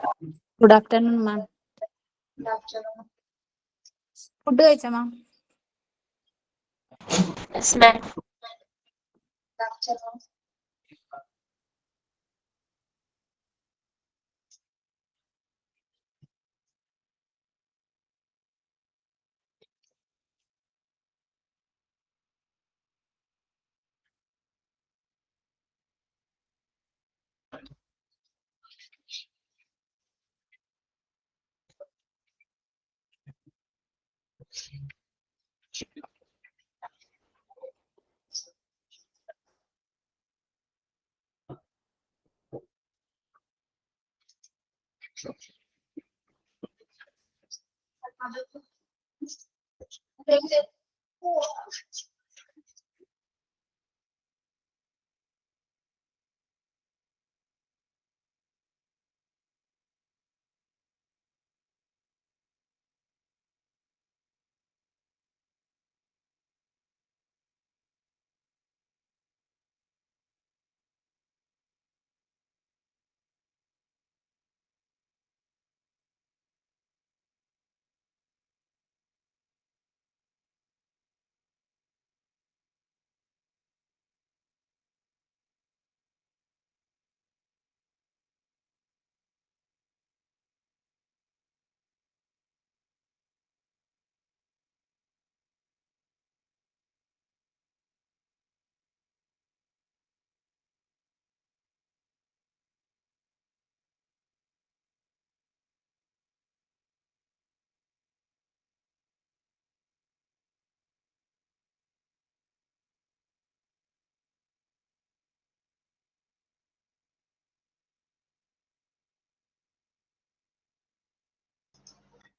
Good afternoon, ma'am. Good afternoon. Food കഴിച്ചോ ma'am? Yes, ma'am. Good afternoon.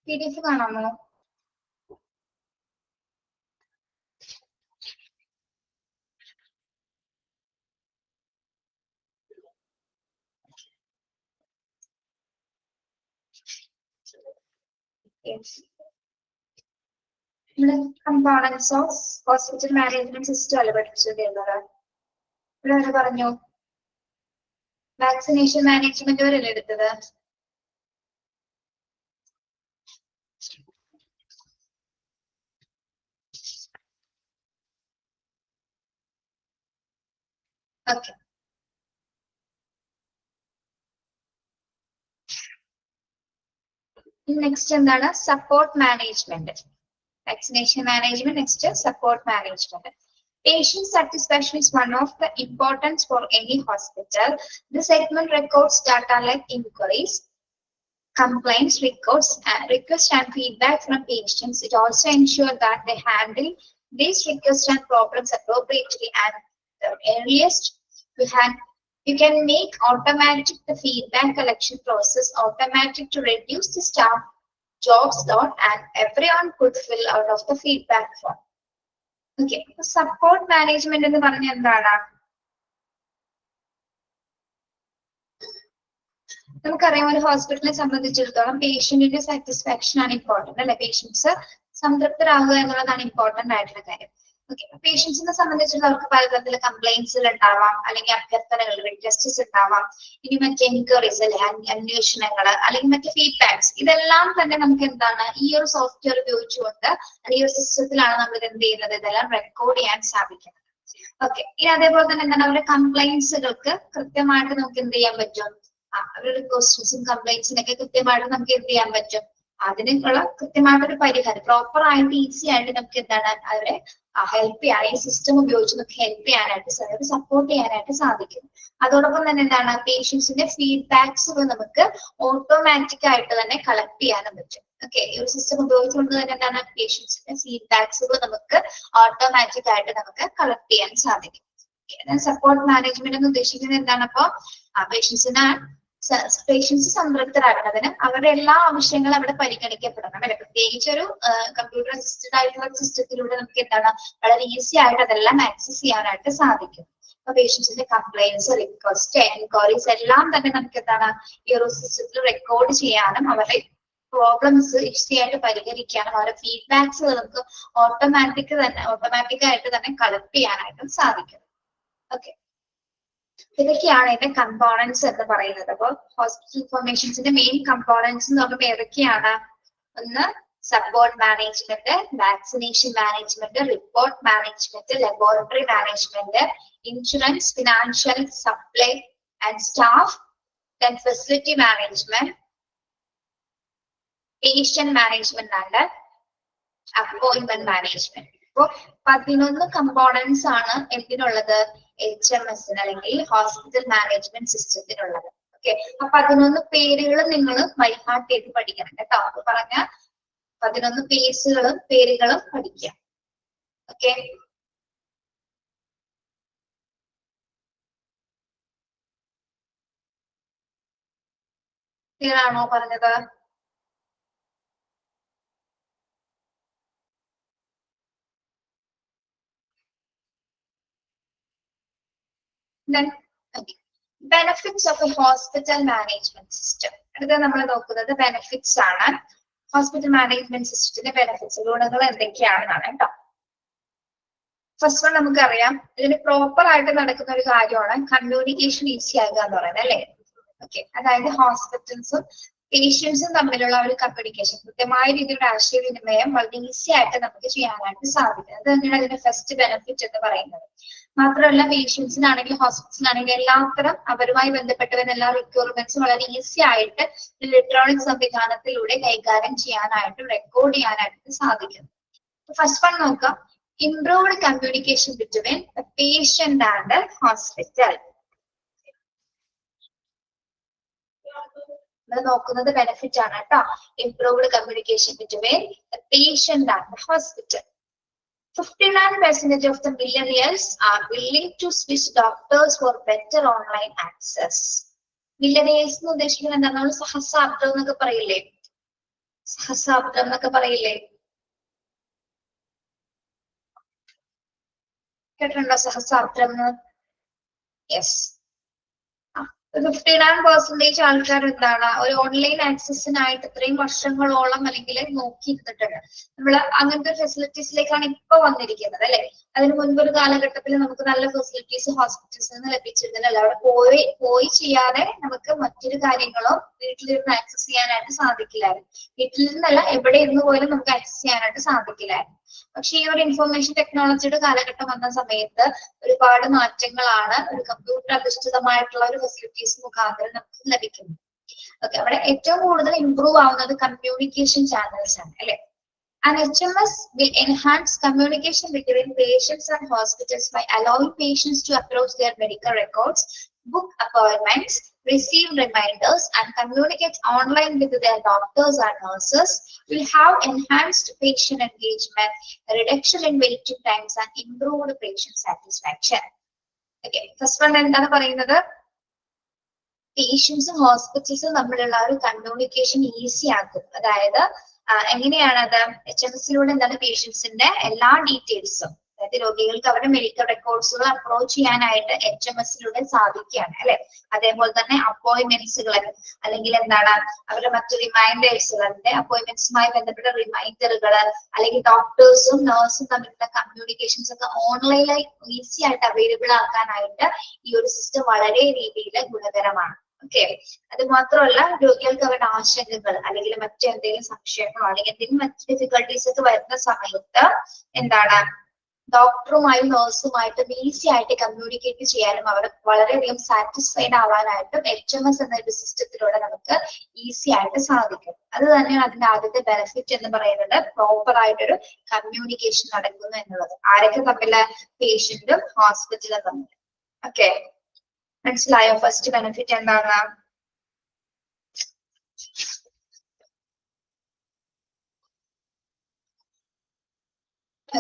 PDF കാണാമോ? Yes. ഇവിടെ components of hospital management system അല്ലേ പഠിച്ചത്? ഇവിടെ പറഞ്ഞു വാക്സിനേഷൻ മാനേജ്മെന്റ് വരെ എടുത്തത്. Okay. Next എന്താണ്? Support management. Vaccination management, next support management. Patient satisfaction is one of the importance for any hospital. The segment records data like inquiries, complaints, requests and feedback from patients. It also ensures that they handle these requests and problems appropriately and the earliest you can make automatic the feedback collection process automatic to reduce the staff jobs load and everyone could fill out of the feedback form. Okay, support management എന്ന് പറഞ്ഞ എന്താണ്? നമുക്കറിയാം ഒരു ഹോസ്പിറ്റലിനെ സംബന്ധിച്ചിടത്തോളം പേഷ്യന്റിന്റെ satisfaction ആണ് important അല്ലെ? Patients സംതൃപ്തരാകുക എന്നുള്ളതാണ് important ആയിട്ടുള്ള കാര്യം. ഓക്കെ, പേഷ്യൻസിനെ സംബന്ധിച്ചിടത്തോളം അവർക്ക് പലതരത്തിലുള്ള കംപ്ലൈന്റ്സുകൾ ഉണ്ടാവാം, അല്ലെങ്കിൽ അഭ്യർത്ഥനകൾ റിക്വസ്റ്റ്സ് ഉണ്ടാവാം, ഇനി മറ്റേ എൻക്വയറീസ് അല്ലെ, അന്വേഷണങ്ങൾ, അല്ലെങ്കിൽ മറ്റേ ഫീഡ്ബാക്സ്, ഇതെല്ലാം തന്നെ നമുക്ക് എന്താണ് ഈ ഒരു സോഫ്റ്റ്വെയർ ഉപയോഗിച്ചുകൊണ്ട് ഈ ഒരു സിസ്റ്റത്തിലാണ് നമ്മൾ ഇത് എന്ത് ചെയ്യുന്നത്, ഇതെല്ലാം റെക്കോർഡ് ചെയ്യാൻ സാധിക്കുന്നത്. ഓക്കെ, ഇനി അതേപോലെ തന്നെ എന്താണ് അവരുടെ കംപ്ലൈന്റ്സുകൾക്ക് കൃത്യമായിട്ട് നമുക്ക് എന്ത് ചെയ്യാൻ പറ്റും? അവരുടെ റിക്വസ്റ്റ്സും കംപ്ലൈന്റ്സിനൊക്കെ കൃത്യമായിട്ട് നമുക്ക് എന്ത് ചെയ്യാൻ പറ്റും? അതിനുള്ള കൃത്യമായിട്ടൊരു പരിഹാരം പ്രോപ്പർ ആയിട്ട് ഈസി ആയിട്ട് നമുക്ക് എന്താണ് അവരെ ഹെൽപ്പ് ചെയ്യാൻ ഈ സിസ്റ്റം ഉപയോഗിച്ച് നമുക്ക് ഹെൽപ്പ് ചെയ്യാനായിട്ട് സപ്പോർട്ട് ചെയ്യാനായിട്ട് സാധിക്കും. അതോടൊപ്പം തന്നെ എന്താണ് പേഷ്യൻസിന്റെ ഫീഡ്ബാക്സുകൾ നമുക്ക് ഓട്ടോമാറ്റിക് ആയിട്ട് തന്നെ കളക്ട് ചെയ്യാനും പറ്റും. ഓക്കെ, ഈ ഒരു സിസ്റ്റം ഉപയോഗിച്ചുകൊണ്ട് തന്നെ എന്താണ് പേഷ്യൻസിന്റെ ഫീഡ്ബാക്സുകൾ നമുക്ക് ഓട്ടോമാറ്റിക് ആയിട്ട് നമുക്ക് കളക്ട് ചെയ്യാൻ സാധിക്കും. സപ്പോർട്ട് മാനേജ്മെന്റ് എന്ന് ഉദ്ദേശിക്കുന്നത് എന്താണ്? അപ്പൊ പേഷ്യൻസ് സംതൃപ്തരാകുന്നതിന് അവരുടെ എല്ലാ ആവശ്യങ്ങളും അവിടെ പരിഗണിക്കപ്പെടണം അല്ലെ? പ്രത്യേകിച്ച് ഒരു കമ്പ്യൂട്ടർ അസിസ്റ്റഡ് ആയിട്ടുള്ള സിസ്റ്റത്തിലൂടെ നമുക്ക് എന്താണ് വളരെ ഈസി ആയിട്ട് അതെല്ലാം ആക്സസ് ചെയ്യാനായിട്ട് സാധിക്കും. അപ്പൊ പേഷ്യൻസിന്റെ കംപ്ലൈന്റ്സ്, റിക്വസ്റ്റ്, എൻക്വയറീസ് എല്ലാം തന്നെ നമുക്ക് എന്താണ് ഈ ഒരു സിസ്റ്റത്തിൽ റെക്കോർഡ് ചെയ്യാനും അവരുടെ പ്രോബ്ലംസ് ഈസി ആയിട്ട് പരിഹരിക്കാനും അവരുടെ ഫീഡ്ബാക്സ് നമുക്ക് ഓട്ടോമാറ്റിക് ആയിട്ട് തന്നെ കളക്ട് ചെയ്യാനായിട്ടും സാധിക്കും. ഓക്കെ, ഇതൊക്കെയാണ് ഇതിന്റെ കമ്പോണൻസ് എന്ന് പറയുന്നത്. അപ്പൊ ഹോസ്പിറ്റൽ ഇൻഫർമേഷൻസിന്റെ മെയിൻ കമ്പോണൻസ് എന്ന് പറയുമ്പോൾ ഏതൊക്കെയാണ്? ഒന്ന് support management, vaccination management, report management, laboratory management, insurance, financial, supply and staff, then facility management, patient management and appointment management. അപ്പോ 11 കമ്പോണൻസ് ആണ് എന്തിനുള്ളത്? HMS അല്ലെങ്കിൽ ഹോസ്പിറ്റൽ മാനേജ്മെന്റ് സിസ്റ്റത്തിനുള്ളത്. ഓക്കെ, അപ്പൊ 11 പേരുകൾ നിങ്ങൾ ബൈഹാർട്ട് ചെയ്ത് പഠിക്കണം കേട്ടോ. അപ്പൊ പറഞ്ഞ 11 പേരുകളും പഠിക്കാം. ഓക്കെ, ക്ലിയർ ആണോ പറഞ്ഞത്? Then okay. Benefits of a hospital management system. അടുത്ത നമ്മൾ നോക്കുന്നത് ബെനിഫിറ്റ്സ് ആണ്. ഹോസ്പിറ്റൽ മാനേജ്മെന്റ് സിസ്റ്റത്തിന്റെ ബെനിഫിറ്റ്സ്, ഗുണങ്ങൾ എന്തൊക്കെയാണെന്നാണ് കേട്ടോ. ഫസ്റ്റ് വൺ നമുക്കറിയാം, ഇതിന് പ്രോപ്പർ ആയിട്ട് നടക്കുന്ന ഒരു കാര്യമാണ് കമ്മ്യൂണിക്കേഷൻ ഈസി ആകുക എന്ന് പറയുന്നത് അല്ലെ. ഓക്കെ, അതായത് ഹോസ്പിറ്റൽസും പേഷ്യൻസും തമ്മിലുള്ള ഒരു കമ്മ്യൂണിക്കേഷൻ, കൃത്യമായ രീതിയിലുള്ള ആശയവിനിമയം വളരെ ഈസി ആയിട്ട് നമുക്ക് ചെയ്യാനായിട്ട് സാധിക്കും. അത് തന്നെയാണ് അതിന്റെ ഫസ്റ്റ് ബെനിഫിറ്റ് എന്ന് പറയുന്നത്. മാത്രമല്ല പേഷ്യൻസിനാണെങ്കിലും ഹോസ്പിറ്റലിനാണെങ്കിലും എല്ലാത്തരം അവരുമായി ബന്ധപ്പെട്ട് വരുന്ന എല്ലാ റിക്വയർമെന്റ്സും വളരെ ഈസി ആയിട്ട് ഇലക്ട്രോണിക് സംവിധാനത്തിലൂടെ കൈകാര്യം ചെയ്യാനായിട്ടും റെക്കോർഡ് ചെയ്യാനായിട്ടും സാധിക്കും. ഫസ്റ്റ് വൺ നോക്കാം, improved communication between the patient and hospital. നമ്മൾ നോക്കുന്നത് ബെനിഫിറ്റ് ആണ് കേട്ടോ. Improved communication between the patient and the hospital. 59% of the millennials are willing to switch doctors for better online access. Millennials എന്ന് ഉദ്ദേശിക്കുന്നത് എന്താണ്? നമ്മൾ സഹസ്രാബ്ദം എന്നൊക്കെ പറയില്ലേ? സഹസ്രാബ്ദം എന്നൊക്കെ പറയില്ലേ? കേട്ടിട്ടുണ്ടോ സഹസ്രാബ്ദം? യെസ്. 59% ആൾക്കാർ എന്താണ് ഒരു ഓൺലൈൻ ആക്സസിനായിട്ട് ഇത്രയും വർഷങ്ങളോളം അല്ലെങ്കിൽ നോക്കിയിരുന്നിട്ടുണ്ട്. നമ്മൾ അങ്ങനത്തെ ഫെസിലിറ്റീസിലേക്കാണ് ഇപ്പൊ വന്നിരിക്കുന്നത് അല്ലെ. അതിന് മുൻപ് ഒരു കാലഘട്ടത്തിൽ നമുക്ക് നല്ല ഫെസിലിറ്റീസ് ഹോസ്പിറ്റൽസിൽ നിന്ന് ലഭിച്ചിരുന്നില്ല. അവിടെ പോയി ചെയ്യാതെ നമുക്ക് മറ്റൊരു കാര്യങ്ങളോ വീട്ടിലിരുന്ന് ആക്സസ് ചെയ്യാനായിട്ട് സാധിക്കില്ലായിരുന്നു. വീട്ടിൽ നിന്നല്ല എവിടെ ഇരുന്ന് പോലും നമുക്ക് ആക്സസ് ചെയ്യാനായിട്ട് സാധിക്കില്ലായിരുന്നു. പക്ഷെ ഈ ഒരു ഇൻഫർമേഷൻ ടെക്നോളജിയുടെ കാലഘട്ടം വന്ന സമയത്ത് ഒരുപാട് മാറ്റങ്ങളാണ് ഒരു കമ്പ്യൂട്ടർ അധിഷ്ഠിതമായിട്ടുള്ള ഒരു ഫെസിലിറ്റീസ് മുഖാന്തരം നമുക്ക് ലഭിക്കുന്നത്. ഓക്കെ, അവിടെ ഏറ്റവും കൂടുതൽ ഇംപ്രൂവ് ആവുന്നത് കമ്മ്യൂണിക്കേഷൻ ചാനൽസ് ആണ് അല്ലെ. An HMS will enhance communication between patients and hospitals by allowing patients to approach their medical records, book appointments, receive reminders, and communicate online with their doctors and nurses. Will have enhanced patient engagement, a reduction in waiting times, and improved patient satisfaction. Okay, first one എന്താണ് പറയുന്നത്? പേഷ്യൻസും ഹോസ്പിറ്റൽസും തമ്മിലുള്ള ഒരു communication easy ആക്കും. അതായത് എങ്ങനെയാണത്? HMS-ലൂടെ എന്താണ് പേഷ്യൻസിന്റെ എല്ലാ ഡീറ്റെയിൽസും, അതായത് രോഗികൾക്ക് അവരുടെ മെഡിക്കൽ റെക്കോർഡ്സുകൾ അപ്രോച്ച് ചെയ്യാനായിട്ട് HMS-ലൂടെ സാധിക്കുകയാണ് അല്ലെ. അതേപോലെ തന്നെ അപ്പോയിന്റ്മെന്റ്സുകൾ അല്ലെങ്കിൽ എന്താണ് അവരുടെ മറ്റു റിമൈൻഡേഴ്സുകൾ, അപ്പോയിന്റ്മെന്റ്സുമായി ബന്ധപ്പെട്ട റിമൈൻഡറുകൾ അല്ലെങ്കിൽ ഡോക്ടേഴ്സും നഴ്സും തമ്മിലുള്ള കമ്മ്യൂണിക്കേഷൻസ് ഒക്കെ ഓൺലൈനായി ഈസി ആയിട്ട് അവൈലബിൾ ആക്കാനായിട്ട് ഈ ഒരു സിസ്റ്റം വളരെ രീതിയിൽ ഗുണകരമാണ്. ഓക്കെ, അത് മാത്രമല്ല രോഗികൾക്ക് അവരുടെ ആശങ്കകൾ അല്ലെങ്കിൽ മറ്റെന്തെങ്കിലും സംശയങ്ങളോ അല്ലെങ്കിൽ എന്തെങ്കിലും മറ്റു ഡിഫിക്കൽട്ടീസ് ഒക്കെ വരുന്ന സമയത്ത് എന്താണ് ഡോക്ടറുമായും നഴ്സുമായിട്ടും ഈസി ആയിട്ട് കമ്മ്യൂണിക്കേറ്റ് ചെയ്യാനും അവർ വളരെയധികം സാറ്റിസ്ഫൈഡ് ആവാനായിട്ടും HMS എന്ന ഒരു സിസ്റ്റത്തിലൂടെ നമുക്ക് ഈസി ആയിട്ട് സാധിക്കും. അത് തന്നെയാണ് അതിന്റെ ആദ്യത്തെ ബെനിഫിറ്റ് എന്ന് പറയുന്നത്, പ്രോപ്പർ ആയിട്ടൊരു കമ്മ്യൂണിക്കേഷൻ നടക്കുന്നു എന്നുള്ളത്. ആരൊക്കെ തമ്മില്? പേഷ്യന്റും ഹോസ്പിറ്റലും തമ്മിൽ. ഓക്കെ, മനസ്സിലായോ? ഫസ്റ്റ് ബെനിഫിറ്റ് എന്താണ്?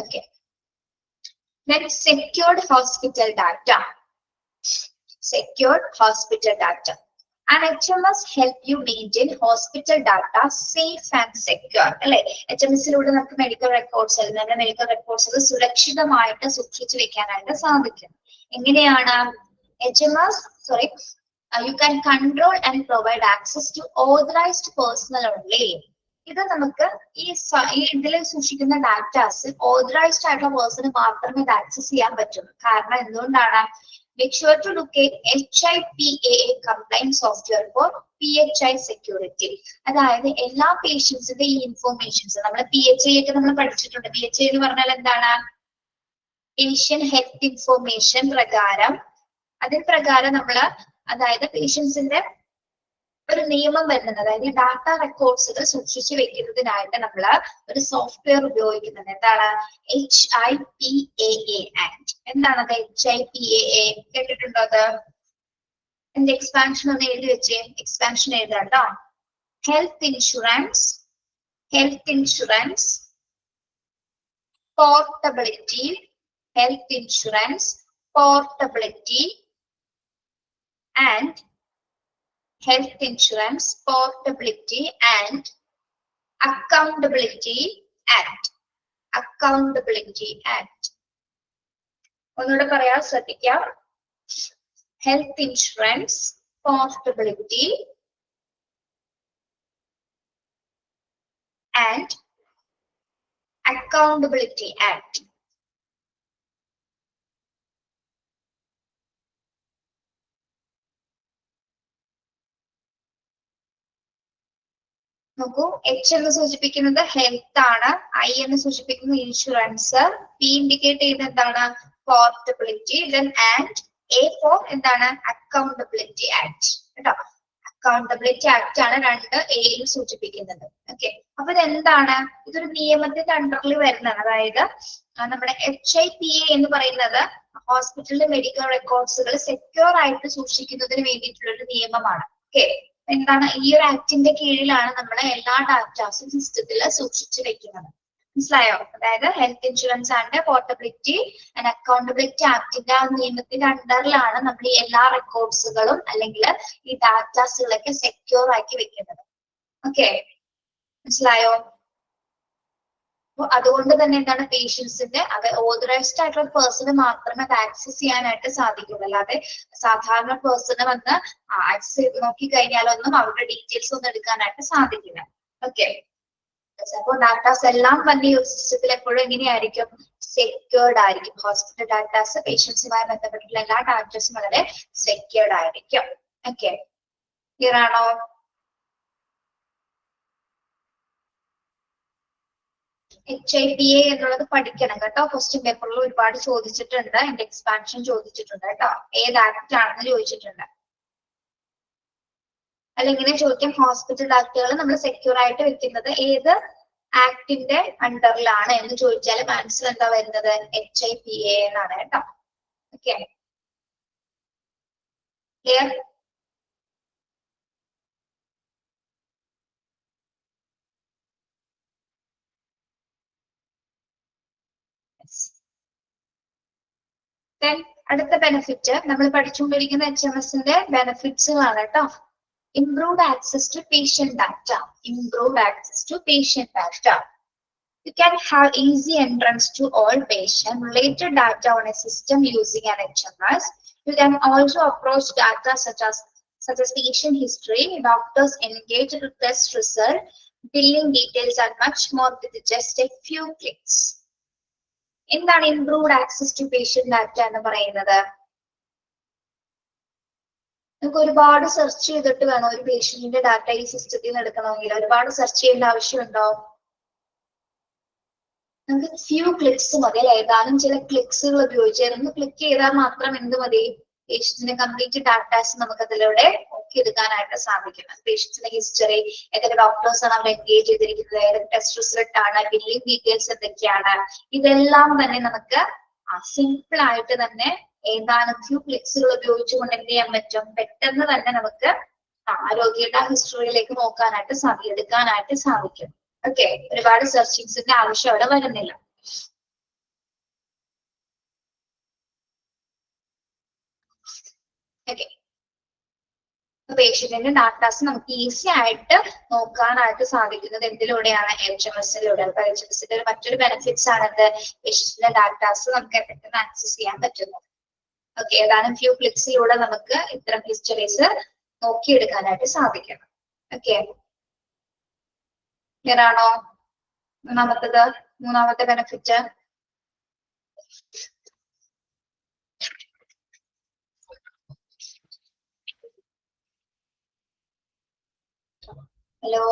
Okay, then secured hospital data. Secured hospital data. And HMS help you maintain hospital data safe and secure. അല്ലെ, HMS-ലൂടെ നമുക്ക് മെഡിക്കൽ റെക്കോർഡ്സ് നമ്മുടെ മെഡിക്കൽ റെക്കോർഡ്സ് സുരക്ഷിതമായിട്ട് സൂക്ഷിച്ചു വെക്കാനായിട്ട് സാധിക്കും. എങ്ങനെയാണ്? HMS, you can control and provide access to authorized personnel only. ഇത് നമുക്ക് ഈ ഇതിൽ സൂക്ഷിക്കുന്ന ഡാറ്റാസ് ഓതറൈസ്ഡ് ആയിട്ടുള്ള പേഴ്സണ് മാത്രമേ ഇത് ആക്സസ് ചെയ്യാൻ പറ്റുള്ളൂ. കാരണം എന്തുകൊണ്ടാണ്? Make sure to locate HIPAA compliant software for PHI security. അതായത് എല്ലാ പേഷ്യൻസിന്റെ ഈ ഇൻഫോർമേഷൻസ് നമ്മുടെ PHI ഒക്കെ നമ്മൾ പഠിച്ചിട്ടുണ്ട്. PHI എന്ന് പറഞ്ഞാൽ എന്താണ്? പേഷ്യന്റ് ഹെൽത്ത് ഇൻഫോർമേഷൻ പ്രകാരം, അതിന് പ്രകാരം നമ്മള് അതായത് പേഷ്യൻസിന്റെ ഒരു നിയമം വരുന്നത്, അതായത് ഡാറ്റ റെക്കോർഡ്സുകൾ സൂക്ഷിച്ചു വെക്കുന്നതിനായിട്ട് നമ്മൾ ഒരു സോഫ്റ്റ്വെയർ ഉപയോഗിക്കുന്നത്. എന്താണ്? HIPAA act. എന്താണത് HIPAA? കേട്ടിട്ടുണ്ടോ അത്? എന്റെ എക്സ്പാൻഷൻ ഒന്ന് എഴുതി വെച്ചേ. എക്സ്പാൻഷൻ എഴുതാം കേട്ടോ. Health insurance portability, health insurance portability and Health Insurance Portability and Accountability Act. Accountability Act. ഒന്നുകൂടെ പറയാൻ ശ്രദ്ധിക്കാം. Health Insurance Portability and Accountability Act. നോക്കൂ, H എന്ന് സൂചിപ്പിക്കുന്നത് ഹെൽത്ത് ആണ്, I എന്ന് സൂചിപ്പിക്കുന്നത് ഇൻഷുറൻസ്, P ഇൻഡിക്കേറ്റ് ചെയ്യുന്നത് എന്താണ്? Portability, then and A for എന്താണ്? Accountability act. കേട്ടോ, അക്കൗണ്ടബിലിറ്റി ആക്ട് ആണ് രണ്ട് Aയിൽ സൂചിപ്പിക്കുന്നത്. ഓക്കെ, അപ്പൊ ഇതെന്താണ്? ഇതൊരു നിയമത്തിന്റെ അണ്ടറിൽ വരുന്നതാണ്. അതായത് നമ്മുടെ HIPAA എന്ന് പറയുന്നത് ഹോസ്പിറ്റലിലെ മെഡിക്കൽ റെക്കോർഡ്സുകൾ സെക്യൂർ ആയിട്ട് സൂക്ഷിക്കുന്നതിന് വേണ്ടിയിട്ടുള്ള ഒരു നിയമമാണ്. ഓക്കെ, എന്താണ്? ഈ ഒരു ആക്ടിന്റെ കീഴിലാണ് നമ്മൾ എല്ലാ ഡാറ്റാസും സിസ്റ്റത്തിൽ സൂക്ഷിച്ചു വെക്കുന്നത്. മനസ്സിലായോ? അതായത് health insurance and portability and accountability ആക്ടിന്റെ ആ നിയമത്തിന്റെ അണ്ടറിലാണ് നമ്മൾ ഈ എല്ലാ റെക്കോർഡ്സുകളും അല്ലെങ്കിൽ ഈ ഡാറ്റാസുകളൊക്കെ സെക്യൂർ ആക്കി വെക്കുന്നത്. ഓക്കെ, മനസ്സിലായോ? അതുകൊണ്ട് തന്നെ എന്താണ്? പേഷ്യൻസിന്റെ അത് ഓതറൈസ്ഡ് ആയിട്ടുള്ള പേഴ്സണ് മാത്രമേ അത് ആക്സസ് ചെയ്യാനായിട്ട് സാധിക്കുള്ളൂ. അല്ലാതെ സാധാരണ പേഴ്സണ് വന്ന് ആക്സസ് ചെയ്ത് നോക്കി കഴിഞ്ഞാലൊന്നും അവരുടെ ഡീറ്റെയിൽസ് ഒന്നും എടുക്കാനായിട്ട് സാധിക്കില്ല. ഓക്കെ, അപ്പൊ ഡാറ്റാസ് എല്ലാം തന്നെ ഈ സിസ്റ്റത്തിൽ എപ്പോഴും എങ്ങനെയായിരിക്കും? സെക്യൂർഡ് ആയിരിക്കും. ഹോസ്പിറ്റൽ ഡാറ്റാസ്, പേഷ്യൻസുമായി ബന്ധപ്പെട്ടുള്ള എല്ലാ ഡാറ്റാസും വളരെ സെക്യൂർഡ് ആയിരിക്കും. ഓക്കെ, ക്ലിയർ ആണോ? HIPAA എന്നുള്ളത് പഠിക്കണം കേട്ടോ. ക്വസ്റ്റ്യൻ പേപ്പറിൽ ഒരുപാട് ചോദിച്ചിട്ടുണ്ട്. എന്റെ എക്സ്പാൻഷൻ ചോദിച്ചിട്ടുണ്ട് കേട്ടോ. ഏത് ആക്ട് ആണെന്ന് ചോദിച്ചിട്ടുണ്ട്. അല്ലെങ്കിൽ ചോദിക്കാം, ഹോസ്പിറ്റൽ ആക്ടുകൾ നമ്മൾ സെക്യൂർ ആയിട്ട് വെക്കുന്നത് ഏത് ആക്ടിന്റെ അണ്ടറിലാണ് എന്ന് ചോദിച്ചാൽ ആൻസർ എന്താ വരുന്നത്? HIPAA എന്നാണ് കേട്ടോ. Okay, clear? അടുത്ത ബെനിഫിറ്റ് നമ്മൾ പഠിച്ചുകൊണ്ടിരിക്കുന്ന HMSന്റെ ബെനിഫിറ്റ്സുകളാണ് കേട്ടോ. Improved access to patient data. Improved access to patient data. You can have easy entrance to all patient-related data on a system using an HMS. You can also approach data such as patient history, doctors engaged to test result, billing details, and much more with just a few clicks. എന്താണ് improved access to patient data എന്ന് പറയുന്നത്? നമുക്ക് ഒരുപാട് search ചെയ്തിട്ട് വേണം ഒരു പേഷ്യന്റിന്റെ data ഈ സിസ്റ്റത്തിൽ നിന്ന് എടുക്കണമെങ്കിൽ. ഒരുപാട് സെർച്ച് ചെയ്യേണ്ട ആവശ്യമുണ്ടോ? നമുക്ക് ഫ്യൂ ക്ലിക്സ് മതി അല്ലെ? ഏതാനും ചില ക്ലിക്സുകൾ ഉപയോഗിച്ച് ഒന്ന് ക്ലിക്ക് ചെയ്താൽ മാത്രം എന്ത് മതി? പേഷ്യന്റിന്റെ കംപ്ലീറ്റ് ഡാറ്റാസ് നമുക്ക് അതിലൂടെ നോക്കിയെടുക്കാനായിട്ട് സാധിക്കും. പേഷ്യന്റിന്റെ ഹിസ്റ്ററി, ഏതൊക്കെ ഡോക്ടേഴ്സ് ആണ് അവർ എൻഗേജ് ചെയ്തിരിക്കുന്നത്, ഏതൊക്കെ ടെസ്റ്റ് റിസൾട്ട് ആണ്, ബില്ലിംഗ് ഡീറ്റെയിൽസ് എന്തൊക്കെയാണ്, ഇതെല്ലാം തന്നെ നമുക്ക് സിമ്പിൾ ആയിട്ട് തന്നെ ഏതാനും ഫ്യൂ ക്ലിക്സുകൾ ഉപയോഗിച്ചുകൊണ്ട് എന്ത് ചെയ്യാൻ പറ്റും? പെട്ടെന്ന് തന്നെ നമുക്ക് ആരോഗ്യയുടെ ഹിസ്റ്ററിയിലേക്ക് നോക്കാനായിട്ട് എടുക്കാനായിട്ട് സാധിക്കും. ഓക്കെ, ഒരുപാട് സെർച്ചിങ്സിന്റെ ആവശ്യം അവിടെ വരുന്നില്ല. ഓക്കെ, പേഷ്യന്റിന്റെ ഡാറ്റാസ് നമുക്ക് ഈസി ആയിട്ട് നോക്കാനായിട്ട് സാധിക്കുന്നത് എന്തിലൂടെയാണ്? HMSലൂടെ. അപ്പൊ HMSന്റെ മറ്റൊരു ബെനിഫിറ്റ്സ് ആണത് പേഷ്യന്റിന്റെ ഡാറ്റാസ് നമുക്ക് പെട്ടെന്ന് ആക്സസ് ചെയ്യാൻ പറ്റുന്നു. ഓക്കെ, ഏതാനും ഫ്യൂ ക്ലിക്സിലൂടെ നമുക്ക് ഇത്തരം ഹിസ്റ്ററീസ് നോക്കിയെടുക്കാനായിട്ട് സാധിക്കണം. ഓക്കെ, ക്ലിയർ ആണോ? മൂന്നാമത്തെ ബെനിഫിറ്റ് ഹലോ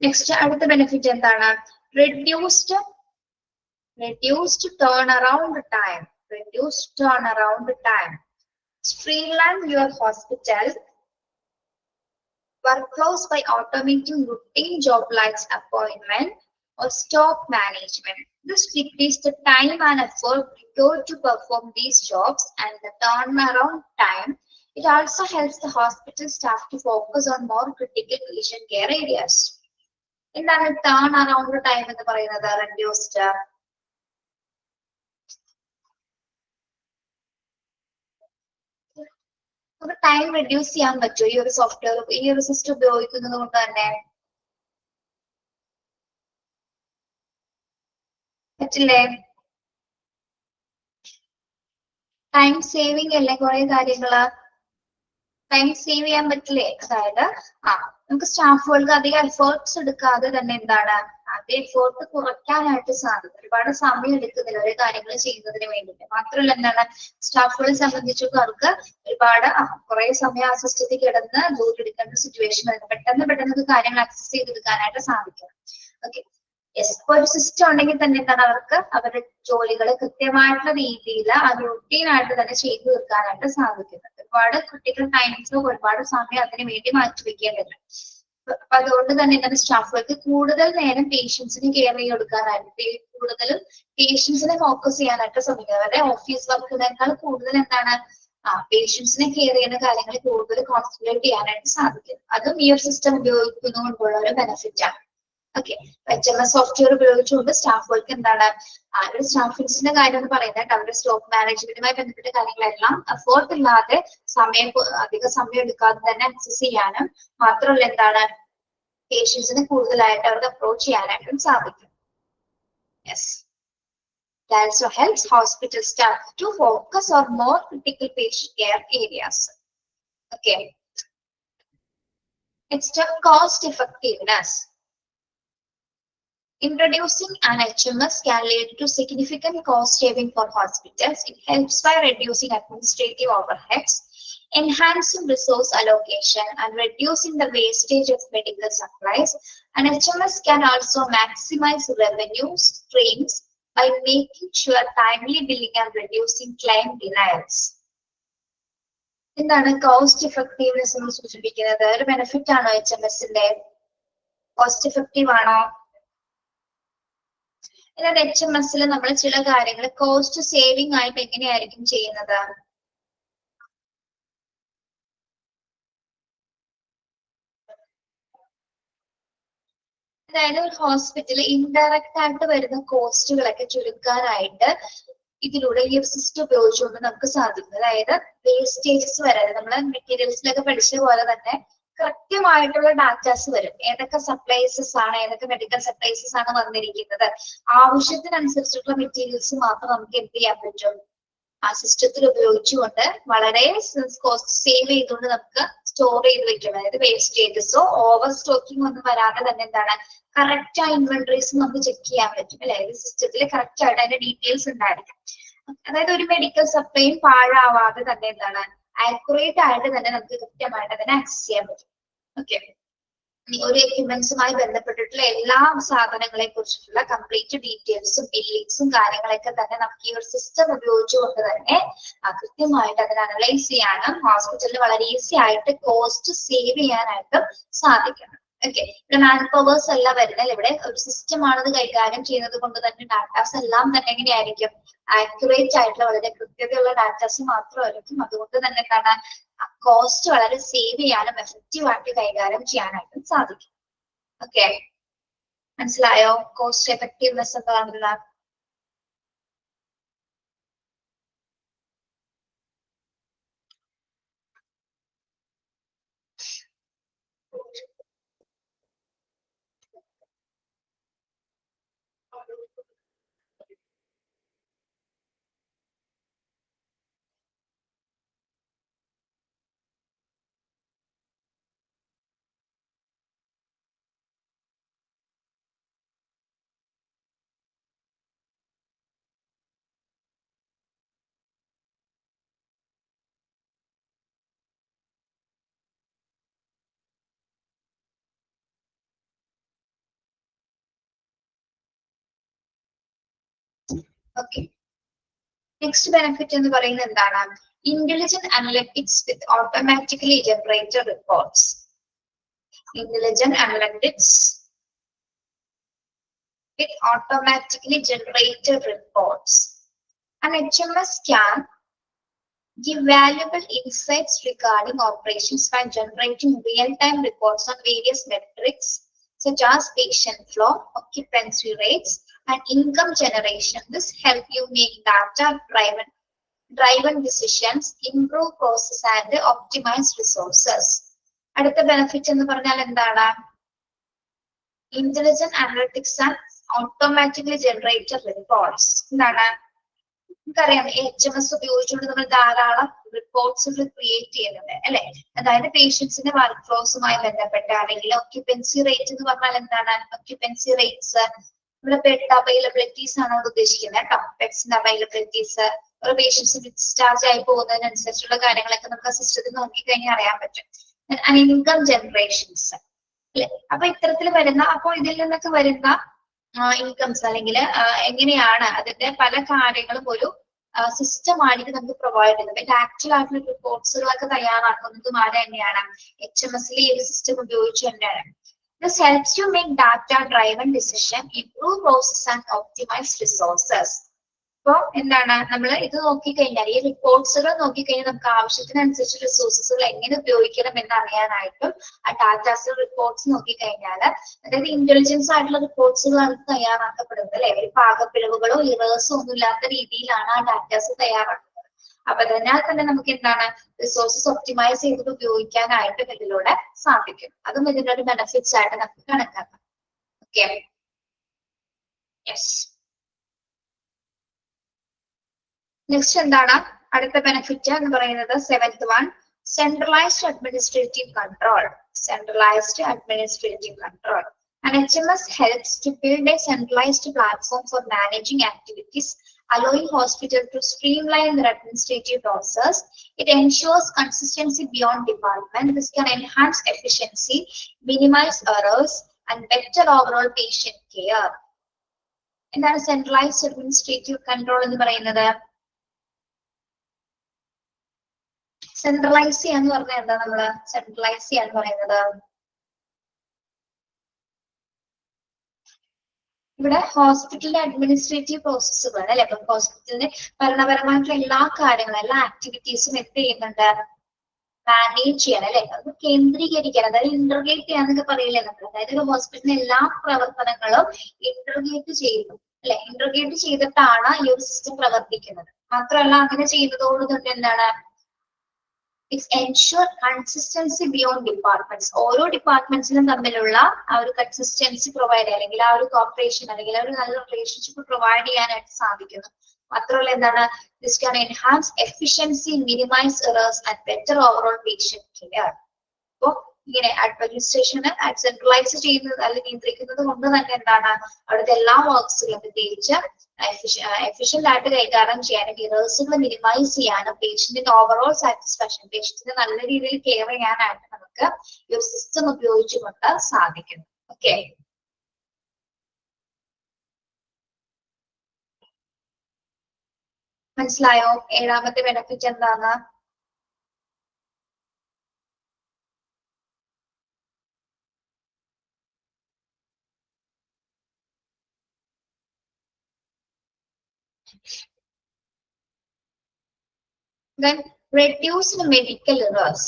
നെക്സ്റ്റ് അടുത്ത ബെനിഫിറ്റ് എന്താണ്? reduced turnaround time. Reduced turnaround time. Streamline your hospital workflows by automating routine job like appointment or stock management. This decreases the time and effort required to perform these jobs and the turnaround time. It also helps the hospital staff to focus on more critical patient care areas. എന്താണ് turn around time എന്ന് പറയുന്നത്? Reduced. നമുക്ക് time reduce ചെയ്യാൻ പറ്റുമോ ഈ ഒരു software, ഈ ഒരു സിസ്റ്റം ഉപയോഗിക്കുന്നത് കൊണ്ട് തന്നെ? പറ്റില്ലേ? ടൈം സേവിങ് അല്ലേ കുറെ കാര്യങ്ങള്. ടൈം സേവ് ചെയ്യാൻ പറ്റില്ലേ? അതായത് നമുക്ക് സ്റ്റാഫുകൾക്ക് അധികം എഫേർട്സ് എടുക്കാതെ തന്നെ എന്താണ് അതേ എഫേർട്ട് കുറയ്ക്കാനായിട്ട് സാധിക്കും. ഒരുപാട് സമയം എടുക്കുന്നില്ല ഒരു കാര്യങ്ങൾ ചെയ്യുന്നതിന് വേണ്ടിയിട്ട്. മാത്രമല്ല എന്താണ് സ്റ്റാഫുകളെ സംബന്ധിച്ചിട്ട് അവർക്ക് ഒരുപാട് കുറെ സമയം ആ സിസ്റ്റത്തിൽ കിടന്ന് ജോലി എടുക്കേണ്ട സിറ്റുവേഷൻ വരുന്നത്. പെട്ടെന്ന് കാര്യങ്ങൾ ആക്സസ് ചെയ്തെടുക്കാനായിട്ട് സാധിക്കും. ഓക്കെ, ഇപ്പൊ ഒരു സിസ്റ്റം ഉണ്ടെങ്കിൽ തന്നെ എന്താണ് അവർക്ക് അവരുടെ ജോലികൾ കൃത്യമായിട്ടുള്ള രീതിയിൽ ആ റൂട്ടീനായിട്ട് തന്നെ ചെയ്തു തീർക്കാനായിട്ട് സാധിക്കുന്നത്. ഒരുപാട് ക്രിട്ടിക്കൽ ടൈംസിൽ ഒരുപാട് സമയം അതിന് വേണ്ടി മാറ്റിവെക്കേണ്ടത്. അപ്പൊ അതുകൊണ്ട് തന്നെ എന്താണ് സ്റ്റാഫുകൾക്ക് കൂടുതൽ നേരം പേഷ്യൻസിന് കെയർ ചെയ്ത് കൊടുക്കാനായിട്ട്, കൂടുതലും പേഷ്യൻസിനെ ഫോക്കസ് ചെയ്യാനായിട്ട് ശ്രമിക്കുന്നത്. അതായത് ഓഫീസ് വർക്കിനേക്കാൾ കൂടുതൽ എന്താണ് പേഷ്യൻസിനെ കെയർ ചെയ്യുന്ന കാര്യങ്ങൾ കൂടുതൽ കോൺസെൻട്രേറ്റ് ചെയ്യാനായിട്ട് സാധിക്കും. അതും ഈ ഒരു സിസ്റ്റം ഉപയോഗിക്കുന്നതുകൊണ്ടുള്ള ഒരു ബെനിഫിറ്റ് ആണ്. ഓക്കെ, HMS സോഫ്റ്റ്വെയർ ഉപയോഗിച്ചുകൊണ്ട് സ്റ്റാഫുകൾക്ക് എന്താണ് ഒരു സ്റ്റാഫിൻസിന്റെ കാര്യം എന്ന് പറയുന്നത് അവരുടെ സ്റ്റോക്ക് മാനേജ്മെന്റുമായി ബന്ധപ്പെട്ട കാര്യങ്ങളെല്ലാം എഫേർട്ട് ഇല്ലാതെ അധിക സമയം എടുക്കാതെ തന്നെ ആക്സസ് ചെയ്യാനും മാത്രമല്ല എന്താണ് പേഷ്യൻസിനെ കൂടുതലായിട്ട് അവർക്ക് അപ്രോച്ച് ചെയ്യാനായിട്ടും സാധിക്കും. Yes, it also helps hospital staff to focus on more critical patient care areas. Okay, next up, cost effectiveness. Introducing an HMS can lead to significant cost saving for hospitals. It helps by reducing administrative overheads, enhancing resource allocation, and reducing the wastage of medical supplies. An HMS can also maximize revenue streams by making sure timely billing and reducing claim denials. എന്താണ് cost effectiveness എന്ന് സൂചിപ്പിക്കുന്നത്? ഒരു benefit ആണോ HMSന്റെ? Cost effective ആണോ? എന്നാൽ HMSൽ നമ്മൾ ചില കാര്യങ്ങൾ കോസ്റ്റ് സേവിംഗ് ആയിട്ട് എങ്ങനെയായിരിക്കും ചെയ്യുന്നത്? അതായത് ഒരു ഹോസ്പിറ്റലിൽ ഇൻഡയറക്റ്റ് ആയിട്ട് വരുന്ന കോസ്റ്റുകളൊക്കെ ചുരുക്കാനായിട്ട് ഇതിലൂടെ ഈ ഒരു സിസ്റ്റം ഉപയോഗിച്ചുകൊണ്ട് നമുക്ക് സാധിക്കും. അതായത് വേസ്റ്റേജസ് വരാതെ നമ്മൾ മെറ്റീരിയൽസിലൊക്കെ പഠിച്ച പോലെ തന്നെ കൃത്യമായിട്ടുള്ള ഡാറ്റാസ് വരും. ഏതൊക്കെ സപ്ലൈസസ് ആണ്, ഏതൊക്കെ മെഡിക്കൽ സപ്ലൈസസ് ആണ് വന്നിരിക്കുന്നത്, ആവശ്യത്തിനനുസരിച്ചിട്ടുള്ള മെറ്റീരിയൽസ് മാത്രം നമുക്ക് എന്ത് ചെയ്യാൻ പറ്റും ആ സിസ്റ്റത്തിൽ ഉപയോഗിച്ചുകൊണ്ട് വളരെ കോസ്റ്റ് സേവ് ചെയ്തുകൊണ്ട് നമുക്ക് സ്റ്റോർ ചെയ്ത് വെക്കണം. അതായത് വേസ്റ്റേജസോ ഓവർ സ്റ്റോക്കിംഗ് ഒന്നും വരാതെ തന്നെ എന്താണ് കറക്റ്റ് ആ ഇൻവെന്ററീസ് നമുക്ക് ചെക്ക് ചെയ്യാൻ പറ്റും അല്ലെ. സിസ്റ്റത്തിൽ കറക്റ്റ് ആയിട്ട് അതിന്റെ ഡീറ്റെയിൽസ് ഉണ്ടായിരിക്കും. അതായത് ഒരു മെഡിക്കൽ സപ്ലൈയും പാഴാവാതെ തന്നെ എന്താണ് ആക്യുറേറ്റ് ആയിട്ട് തന്നെ നമുക്ക് കൃത്യമായിട്ട് തന്നെ ആക്സസ് ചെയ്യാൻ പറ്റും. ഓക്കെ, ഒരു എക്യുപ്മെന്റ്സുമായി ബന്ധപ്പെട്ടിട്ടുള്ള എല്ലാ സാധനങ്ങളെ കുറിച്ചിട്ടുള്ള കംപ്ലീറ്റ് ഡീറ്റെയിൽസും ബില്ലിങ്സും കാര്യങ്ങളൊക്കെ തന്നെ നമുക്ക് ഈ ഒരു സിസ്റ്റം ഉപയോഗിച്ചുകൊണ്ട് തന്നെ കൃത്യമായിട്ട് അതിനെ അനലൈസ് ചെയ്യാനും ഹോസ്പിറ്റലിൽ വളരെ ഈസി ആയിട്ട് കോസ്റ്റ് സേവ് ചെയ്യാനായിട്ടും സാധിക്കണം. ഓക്കെ, ഇവിടെ മാൻ പവേഴ്സ് എല്ലാം വരുന്നത് ഇവിടെ ഒരു സിസ്റ്റം ആണത് കൈകാര്യം ചെയ്യുന്നത് കൊണ്ട് തന്നെ ഡാറ്റാസ് എല്ലാം തന്നെ എങ്ങനെയായിരിക്കും ആക്യുറേറ്റ് ആയിട്ടുള്ള വളരെ കൃത്യതയുള്ള ഡാറ്റാസ് മാത്രമായിരിക്കും. അതുകൊണ്ട് തന്നെ എന്താണ് കോസ്റ്റ് വളരെ സേവ് ചെയ്യാനും എഫക്റ്റീവ് ആയിട്ട് കൈകാര്യം ചെയ്യാനായിട്ടും സാധിക്കും. ഓക്കെ, മനസ്സിലായോ കോസ്റ്റ് എഫക്റ്റീവ്നെസ് എന്താണെന്നുള്ള? ഓക്കെ, നെക്സ്റ്റ് ബെനിഫിറ്റ് എന്ന് പറയുന്നത് എന്താണ്? Intelligent analytics with automatically generated reports. Intelligent analytics with automatically generated reports. An HMS can give valuable insights regarding operations by generating real-time reports on various metrics such as patient flow, occupancy rates, and income generation. This help you make data-driven decisions, improve process, and optimize resources. അടുത്ത benefit എന്ന് പറഞ്ഞാൽ എന്താണ്? Intelligent analytics and automatically generated reports. എന്താണ്? നമുക്കറിയാം HMS ഉപയോഗിച്ചുകൊണ്ട് നമ്മൾ ധാരാളം റിപ്പോർട്ട്സുകൾ create ചെയ്യുന്നുണ്ട് അല്ലെ. അതായത് പേഷ്യൻസിന്റെ വർക്ക് ഫ്ലോസുമായി ബന്ധപ്പെട്ട, അല്ലെങ്കിൽ ഒക്യുപ്പൻസി റേറ്റ് എന്ന് പറഞ്ഞാൽ എന്താണ്? ഒക്യുപ്പൻസി റേറ്റ്സ് നമ്മുടെ ബെഡ് അവൈലബിലിറ്റീസ് ആണ് ഉദ്ദേശിക്കുന്നത് കേട്ടോ. ബെഡ്സിന്റെ അവൈലബിലിറ്റീസ്, ഒരു പേഷ്യൻസ് ഡിസ്ചാർജ് ആയി പോകുന്നതിനനുസരിച്ചുള്ള കാര്യങ്ങളൊക്കെ നമുക്ക് സിസ്റ്റത്തിൽ നോക്കിക്കഴിഞ്ഞാൽ അറിയാൻ പറ്റും. ഇൻകം ജനറേഷൻസ് അല്ലെ. അപ്പൊ ഇത്തരത്തിൽ വരുന്ന, അപ്പോൾ ഇതിൽ നിന്നൊക്കെ വരുന്ന ഇൻകംസ് അല്ലെങ്കിൽ എങ്ങനെയാണ് അതിന്റെ പല കാര്യങ്ങളും ഒരു സിസ്റ്റമായിട്ട് നമുക്ക് പ്രൊവൈഡ് ചെയ്യുന്നത്. അതിന്റെ ആക്ച്വൽ ആയിട്ടുള്ള റിപ്പോർട്ട്സുകളൊക്കെ തയ്യാറാക്കുന്നതും ആരെ തന്നെയാണ്? HMS ഈ ഒരു സിസ്റ്റം ഉപയോഗിച്ച് തന്നെയാണ്. This helps you make data-driven decision, improve process and optimize resources. അപ്പൊ എന്താണ്, നമ്മൾ ഇത് നോക്കിക്കഴിഞ്ഞാൽ, ഈ റിപ്പോർട്ട്സുകൾ നോക്കിക്കഴിഞ്ഞാൽ നമുക്ക് ആവശ്യത്തിനനുസരിച്ച് റിസോഴ്സസുകൾ എങ്ങനെ ഉപയോഗിക്കണം എന്ന് അറിയാനായിട്ടും, ആ ഡാറ്റാസ് റിപ്പോർട്ട്സ് നോക്കിക്കഴിഞ്ഞാൽ, അതായത് ഇന്റലിജൻസ് ആയിട്ടുള്ള റിപ്പോർട്ട്സുകളാണ് തയ്യാറാക്കപ്പെടുന്നത് അല്ലെ. ഒരു പാകപ്പിഴവുകളോ ഇറേഴ്സോ ഒന്നും ഇല്ലാത്ത രീതിയിലാണ് ആ ഡാറ്റാസ് തയ്യാറാക്കുന്നത്. അപ്പൊ അതിനാൽ തന്നെ നമുക്ക് എന്താണ്, റിസോഴ്സസ് ഒപ്റ്റിമൈസ് ചെയ്തിട്ട് ഉപയോഗിക്കാനായിട്ടും ഇതിലൂടെ സാധിക്കും. അതും ഇതിന്റെ ഒരു ബെനിഫിറ്റ്സ് ആയിട്ട് നമുക്ക് കണക്കാക്കാം. Okay, yes. നെക്സ്റ്റ് എന്താണ് അടുത്ത ബെനിഫിറ്റ് എന്ന് പറയുന്നത്? 7th one, centralized administrative control. Centralized administrative control. And HMS helps to build a centralized platform for managing activities, allowing hospitals to streamline their administrative process. It ensures consistency beyond department. This can enhance efficiency, minimize errors, and better overall patient care. എന്താണ് centralized administrative control എന്ന് പറയുന്നത്? Centralise ചെയ്യാന്ന് പറഞ്ഞാൽ എന്താ? നമ്മള് centralise ചെയ്യാന്ന് പറയുന്നത് ഇവിടെ ഹോസ്പിറ്റലിന്റെ അഡ്മിനിസ്ട്രേറ്റീവ് പ്രോസസ്സുകൾ അല്ലെ. ഇപ്പൊ ഹോസ്പിറ്റലിന്റെ ഭരണപരമായിട്ടുള്ള എല്ലാ കാര്യങ്ങളും, എല്ലാ ആക്ടിവിറ്റീസും എന്ത് ചെയ്യുന്നുണ്ട്? മാനേജ് ചെയ്യാൻ അല്ലെ. അത് കേന്ദ്രീകരിക്കാൻ, അതായത് ഇന്റർഗ്രേറ്റ് ചെയ്യാന്നൊക്കെ പറയില്ലേ നമ്മൾ. അതായത് ഒരു ഹോസ്പിറ്റലിന്റെ എല്ലാ പ്രവർത്തനങ്ങളും ഇന്റർഗ്രേറ്റ് ചെയ്യുന്നു അല്ലെ. ഇന്റർഗ്രേറ്റ് ചെയ്തിട്ടാണ് ഈ ഒരു സിസ്റ്റം പ്രവർത്തിക്കുന്നത്. മാത്രമല്ല അങ്ങനെ ചെയ്യുന്നതോടുകൂടി എന്താണ്? It's ensure consistency beyond departments. ഓരോ ഡിപ്പാർട്ട്മെന്റ്സിനും തമ്മിലുള്ള ആ ഒരു കൺസിസ്റ്റൻസി പ്രൊവൈഡ് ചെയ്യാൻ, അല്ലെങ്കിൽ ആ ഒരു കോപ്പറേഷൻ, അല്ലെങ്കിൽ ആ ഒരു നല്ല റിലേഷൻഷിപ്പ് പ്രൊവൈഡ് ചെയ്യാനായിട്ട് സാധിക്കുന്നു. മാത്രമല്ല എന്താണ്? This can enhance efficiency, minimize errors and better overall patient care. അപ്പോ ഇങ്ങനെ അഡ്മിനിസ്ട്രേഷന് സെൻട്രലൈസ് ചെയ്യുന്നത് അല്ലെങ്കിൽ നിയന്ത്രിക്കുന്നത് കൊണ്ട് തന്നെ എന്താണ്, അവിടുത്തെ എല്ലാ വർക്ക്സുകളും പ്രത്യേകിച്ച് എഫിഷ്യന്റ് ആയിട്ട് കൈകാര്യം ചെയ്യാനും, ഇറേഴ്സുകൾ മിനിമൈസ് ചെയ്യാനും, പേഷ്യന്റിന്റെ ഓവറോൾ സാറ്റിസ്ഫാക്ഷൻ, പേഷ്യന്റിനെ നല്ല രീതിയിൽ കെയർ ചെയ്യാനായിട്ട് നമുക്ക് ഈ ഒരു സിസ്റ്റം ഉപയോഗിച്ചുകൊണ്ട് സാധിക്കുന്നു. ഓക്കെ, മനസ്സിലായോ? 7ാമത്തെ ബെനിഫിറ്റ് എന്താണ്? Then reduced medical errors.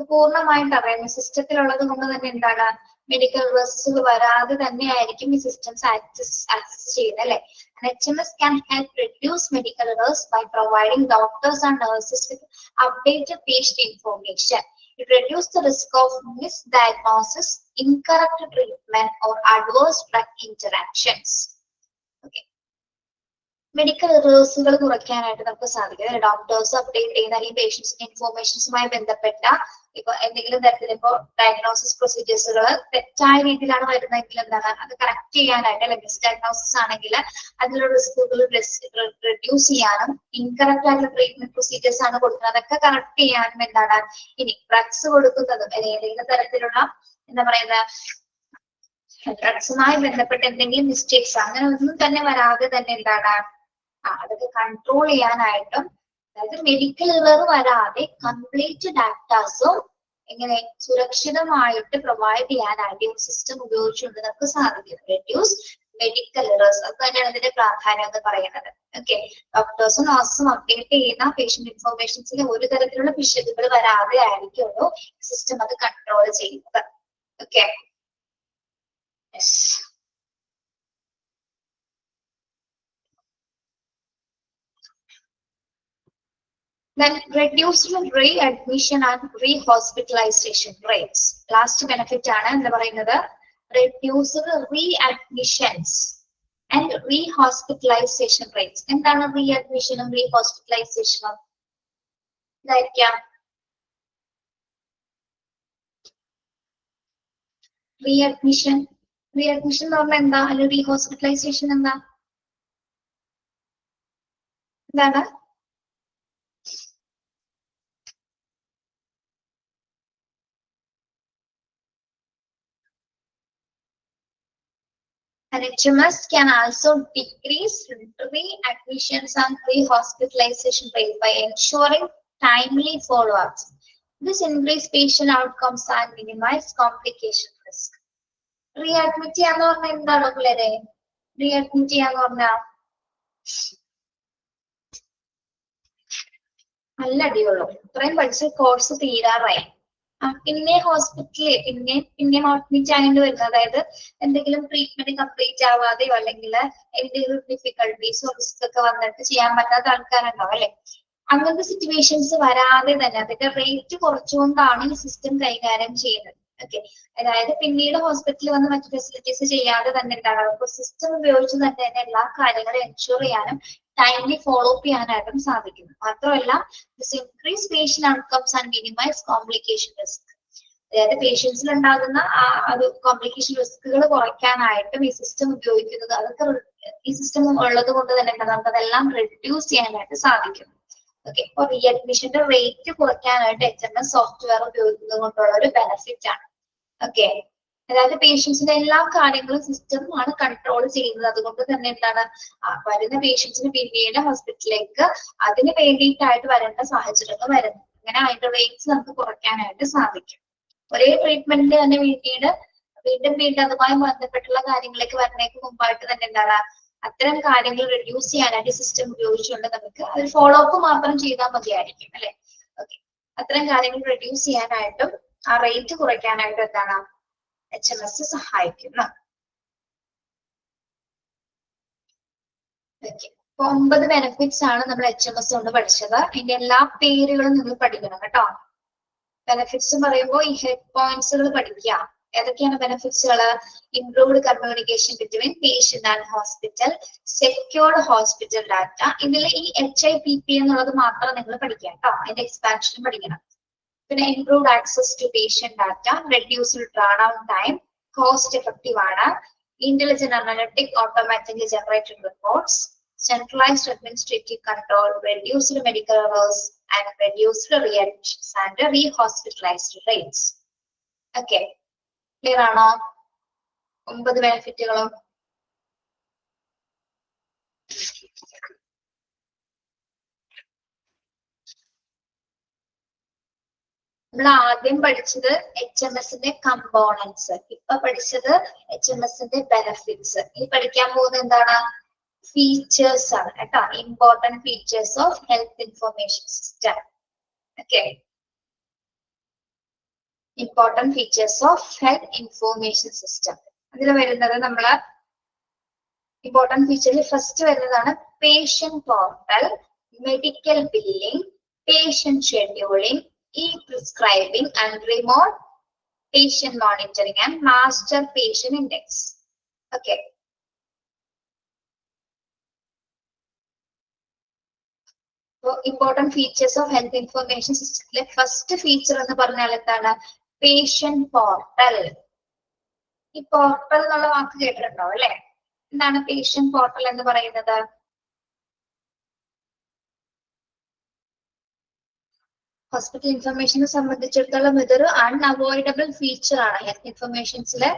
പൂർണ്ണമായിട്ട് അറിയാം സിസ്റ്റത്തിലുള്ളത് കൊണ്ട് തന്നെ എന്താണ്, മെഡിക്കൽ എറേഴ്സ് വരാതെ തന്നെ ആയിരിക്കും ഈ സിസ്റ്റംസ് ആക്സസ് ചെയ്യുന്നത് അല്ലെ. HMS can help reduce medical errors by providing doctors and nurses with updated patient information. It reduces the risk of misdiagnosis, incorrect treatment, or adverse drug interactions. Okay. Medical എറേഴ്സുകൾ കുറയ്ക്കാനായിട്ട് നമുക്ക് സാധിക്കും. Doctors update ചെയ്യുന്ന അല്ലെങ്കിൽ പേഷ്യൻസിന്റെ ഇൻഫോർമേഷൻസുമായി ബന്ധപ്പെട്ട ഇപ്പൊ എന്തെങ്കിലും തരത്തിൽ ഇപ്പൊ ഡയഗ്നോസിസ് പ്രൊസീജിയേഴ്സുകൾ തെറ്റായ രീതിയിലാണ് വരുന്നതെങ്കിൽ എന്താണ്, അത് കറക്റ്റ് ചെയ്യാനായിട്ട്, അല്ലെങ്കിൽ മിസ് ഡയഗ്നോസിസ് ആണെങ്കിൽ അതിലുള്ള റിസ്കുകൾ റെഡ്യൂസ് ചെയ്യാനും, ഇൻകറക്റ്റ് ആയിട്ടുള്ള ട്രീറ്റ്മെന്റ് പ്രൊസീജിയേഴ്സ് ആണ് കൊടുക്കുന്നത് അതൊക്കെ കറക്റ്റ് ചെയ്യാനും എന്താണ്, ഇനി ഡ്രഗ്സ് കൊടുക്കുന്നതും ഏതെങ്കിലും തരത്തിലുള്ള എന്താ പറയുന്ന ഡ്രഗ്സുമായി ബന്ധപ്പെട്ട എന്തെങ്കിലും മിസ്റ്റേക്സ് അങ്ങനെ ഒന്നും തന്നെ വരാതെ തന്നെ എന്താണ് അതൊക്കെ കൺട്രോൾ ചെയ്യാനായിട്ടും, അതായത് മെഡിക്കൽ എറർ വരാതെ കംപ്ലീറ്റ് ഡാറ്റാസും എങ്ങനെ സുരക്ഷിതമായിട്ട് പ്രൊവൈഡ് ചെയ്യാനായിട്ട് ഈ സിസ്റ്റം ഉപയോഗിച്ചുകൊണ്ട് നമുക്ക് സാധിക്കും. റെഡ്യൂസ് മെഡിക്കൽ എറേഴ്സ്, അത് തന്നെയാണ് ഇതിന്റെ പ്രാധാന്യം എന്ന് പറയുന്നത്. ഓക്കെ, ഡോക്ടേഴ്സും നഴ്സും അപ്ഡേറ്റ് ചെയ്യുന്ന പേഷ്യന്റ് ഇൻഫോർമേഷൻസിൽ ഒരു തരത്തിലുള്ള പിശകുകൾ വരാതെ ആയിരിക്കുമല്ലോ സിസ്റ്റം അത് കൺട്രോൾ ചെയ്യുന്നത്. Okay, then reduced readmission and rehospitalization rates. Last benefit ആണ് എന്താ പറയുന്നത്, reduced readmissions and rehospitalization rates. എന്താണ് readmission rehospitalization? ഇതായിരിക്കാം readmission എന്ന് പറഞ്ഞാൽ എന്താ, അല്ലെങ്കിൽ റീഹോസ്പിറ്റലൈസേഷൻ എന്താ, എന്താണ്? An HMS can also decrease readmissions and rehospitalization rate by ensuring timely follow-ups. This increases patient outcomes and minimize complication risk. Readmit ചെയ്യാന്ന് പറഞ്ഞാൽ എന്താണ് പിള്ളേരെ? Readmit ചെയ്യാന്ന് പറഞ്ഞാൽ നല്ല അടിയുള്ളൂ. ഇത്രയും പഠിച്ച കോഴ്സ് തീരാറായി. പിന്നെ ഹോസ്പിറ്റലിൽ പിന്നെ അഡ്മിറ്റ് ആകേണ്ടി വരുന്നത്, അതായത് എന്തെങ്കിലും ട്രീറ്റ്മെന്റ് കംപ്ലീറ്റ് ആവാതെയോ അല്ലെങ്കിൽ എന്തെങ്കിലും ഡിഫിക്കൽട്ടീസോ റിസ്ക് ഒക്കെ വന്നിട്ട് ചെയ്യാൻ പറ്റാത്ത ആൾക്കാരുണ്ടാവും അല്ലെ. അങ്ങനത്തെ സിറ്റുവേഷൻസ് വരാതെ തന്നെ അതിന്റെ റേറ്റ് കുറച്ചുകൊണ്ടാണ് ഈ സിസ്റ്റം കൈകാര്യം ചെയ്യുന്നത്. ഓക്കെ, അതായത് പിന്നീട് ഹോസ്പിറ്റലിൽ വന്ന് മറ്റു ഫെസിലിറ്റീസ് ചെയ്യാതെ തന്നെ എന്താണ് സിസ്റ്റം ഉപയോഗിച്ച് തന്നെ എല്ലാ കാര്യങ്ങളും എൻഷുർ ചെയ്യാനും ടൈംലി ഫോളോ അപ്പ് ചെയ്യാനായിട്ടും സാധിക്കുന്നു. മാത്രമല്ല this increase patient outcomes and minimise complication risk. അതായത് പേഷ്യൻസിൽ ഉണ്ടാകുന്ന ഒരു കോംപ്ലിക്കേഷൻ റിസ്കുകൾ കുറയ്ക്കാനായിട്ടും ഈ സിസ്റ്റം ഉപയോഗിക്കുന്നത്, അതൊക്കെ ഈ സിസ്റ്റം ഉള്ളത് കൊണ്ട് തന്നെ നമുക്ക് അതെല്ലാം റെഡ്യൂസ് ചെയ്യാനായിട്ട് സാധിക്കും. ഓക്കെ, അപ്പൊ റീഅഡ്മിഷന്റെ റേറ്റ് കുറയ്ക്കാനായിട്ട് HMS സോഫ്റ്റ്വെയർ ഉപയോഗിക്കുന്നത് കൊണ്ടുള്ള ഒരു ബെനിഫിറ്റ് ആണ്. ഓക്കെ, അതായത് പേഷ്യൻസിന്റെ എല്ലാ കാര്യങ്ങളും സിസ്റ്റം ആണ് കൺട്രോൾ ചെയ്യുന്നത്. അതുകൊണ്ട് തന്നെ എന്താണ് വരുന്ന പേഷ്യൻസിന് പിന്നീട് ഹോസ്പിറ്റലിലേക്ക് അതിന് വേണ്ടിയിട്ടായിട്ട് വരേണ്ട സാഹചര്യങ്ങൾ വരുന്നു. അങ്ങനെ അതിന്റെ റേറ്റ്സ് നമുക്ക് കുറയ്ക്കാനായിട്ട് സാധിക്കും. ഒരേ ട്രീറ്റ്മെന്റ് തന്നെ വീണ്ടും അതുമായി ബന്ധപ്പെട്ടുള്ള കാര്യങ്ങളിലേക്ക് വരുന്നതിന് മുമ്പായിട്ട് തന്നെ എന്താണ് അത്തരം കാര്യങ്ങൾ റെഡ്യൂസ് ചെയ്യാനായിട്ട് സിസ്റ്റം ഉപയോഗിച്ചുകൊണ്ട് നമുക്ക് അത് ഫോളോ അപ്പ് മാത്രം ചെയ്താൽ മതിയായിരിക്കും അല്ലെ. ഓക്കെ, അത്തരം കാര്യങ്ങൾ റെഡ്യൂസ് ചെയ്യാനായിട്ടും ആ റേറ്റ് കുറയ്ക്കാനായിട്ടും എന്താണ് HMS സഹായിക്കുന്നു. ഓക്കെ, 9 ബെനിഫിറ്റ്സ് ആണ് നമ്മൾ HMS കൊണ്ട് പഠിച്ചത്. ഇതിന്റെ എല്ലാ പേരുകളും നിങ്ങൾ പഠിക്കണം കേട്ടോ. ബെനിഫിറ്റ്സ് പറയുമ്പോൾ ഈ ഹെഡ് പോയിന്റ്സുകൾ പഠിക്കുക. ഏതൊക്കെയാണ് ബെനിഫിറ്റ്സുകൾ? Improved communication between patient and hospital, secured hospital data. ഇതിൽ ഈ HIPP എന്നുള്ളത് മാത്രം നിങ്ങൾ പഠിക്കുക കേട്ടോ, അതിന്റെ എക്സ്പാൻഷൻ പഠിക്കണം. പിന്നെ improved access to patient data, reduced turn time, cost effective ആണ്, intelligent analytic automatically generated reports, centralized administrative control, reduced medical errors, and reduced readmissions and rehospitalized rates. Okay, clear ആണോ? 9 ബെനിഫിറ്റുകളും. നമ്മൾ ആദ്യം പഠിച്ചത് HMSന്റെ കമ്പോണൻസ്, ഇപ്പൊ പഠിച്ചത് HMSന്റെ benefits. ഈ പഠിക്കാൻ പോകുന്നത് എന്താണ്? ഫീച്ചേഴ്സ് ആണ് കേട്ടോ, important features of health information system. Okay, important features of health information system. അതിൽ വരുന്നത് നമ്മള് ഇമ്പോർട്ടന്റ് ഫീച്ചറിൽ ഫസ്റ്റ് വരുന്നതാണ് patient portal, medical billing, patient scheduling, e-prescribing and remote patient monitoring and master patient index. Okay. So important features of health information system. First feature എന്ന് പറഞ്ഞാൽ എന്താണ്? Patient portal. ഈ portal എന്നുള്ള വാക്ക് കേട്ടിട്ടുണ്ടോ അല്ലെ? എന്താണ് പേഷ്യന്റ് പോർട്ടൽ എന്ന് പറയുന്നത്? ഹോസ്പിറ്റൽ ഇൻഫർമേഷനെ സംബന്ധിച്ചിടത്തോളം ഇതൊരു അൺഅവോയ്ഡബിൾ ഫീച്ചർ ആണ് ഹെൽത്ത് ഇൻഫർമേഷൻസിലെ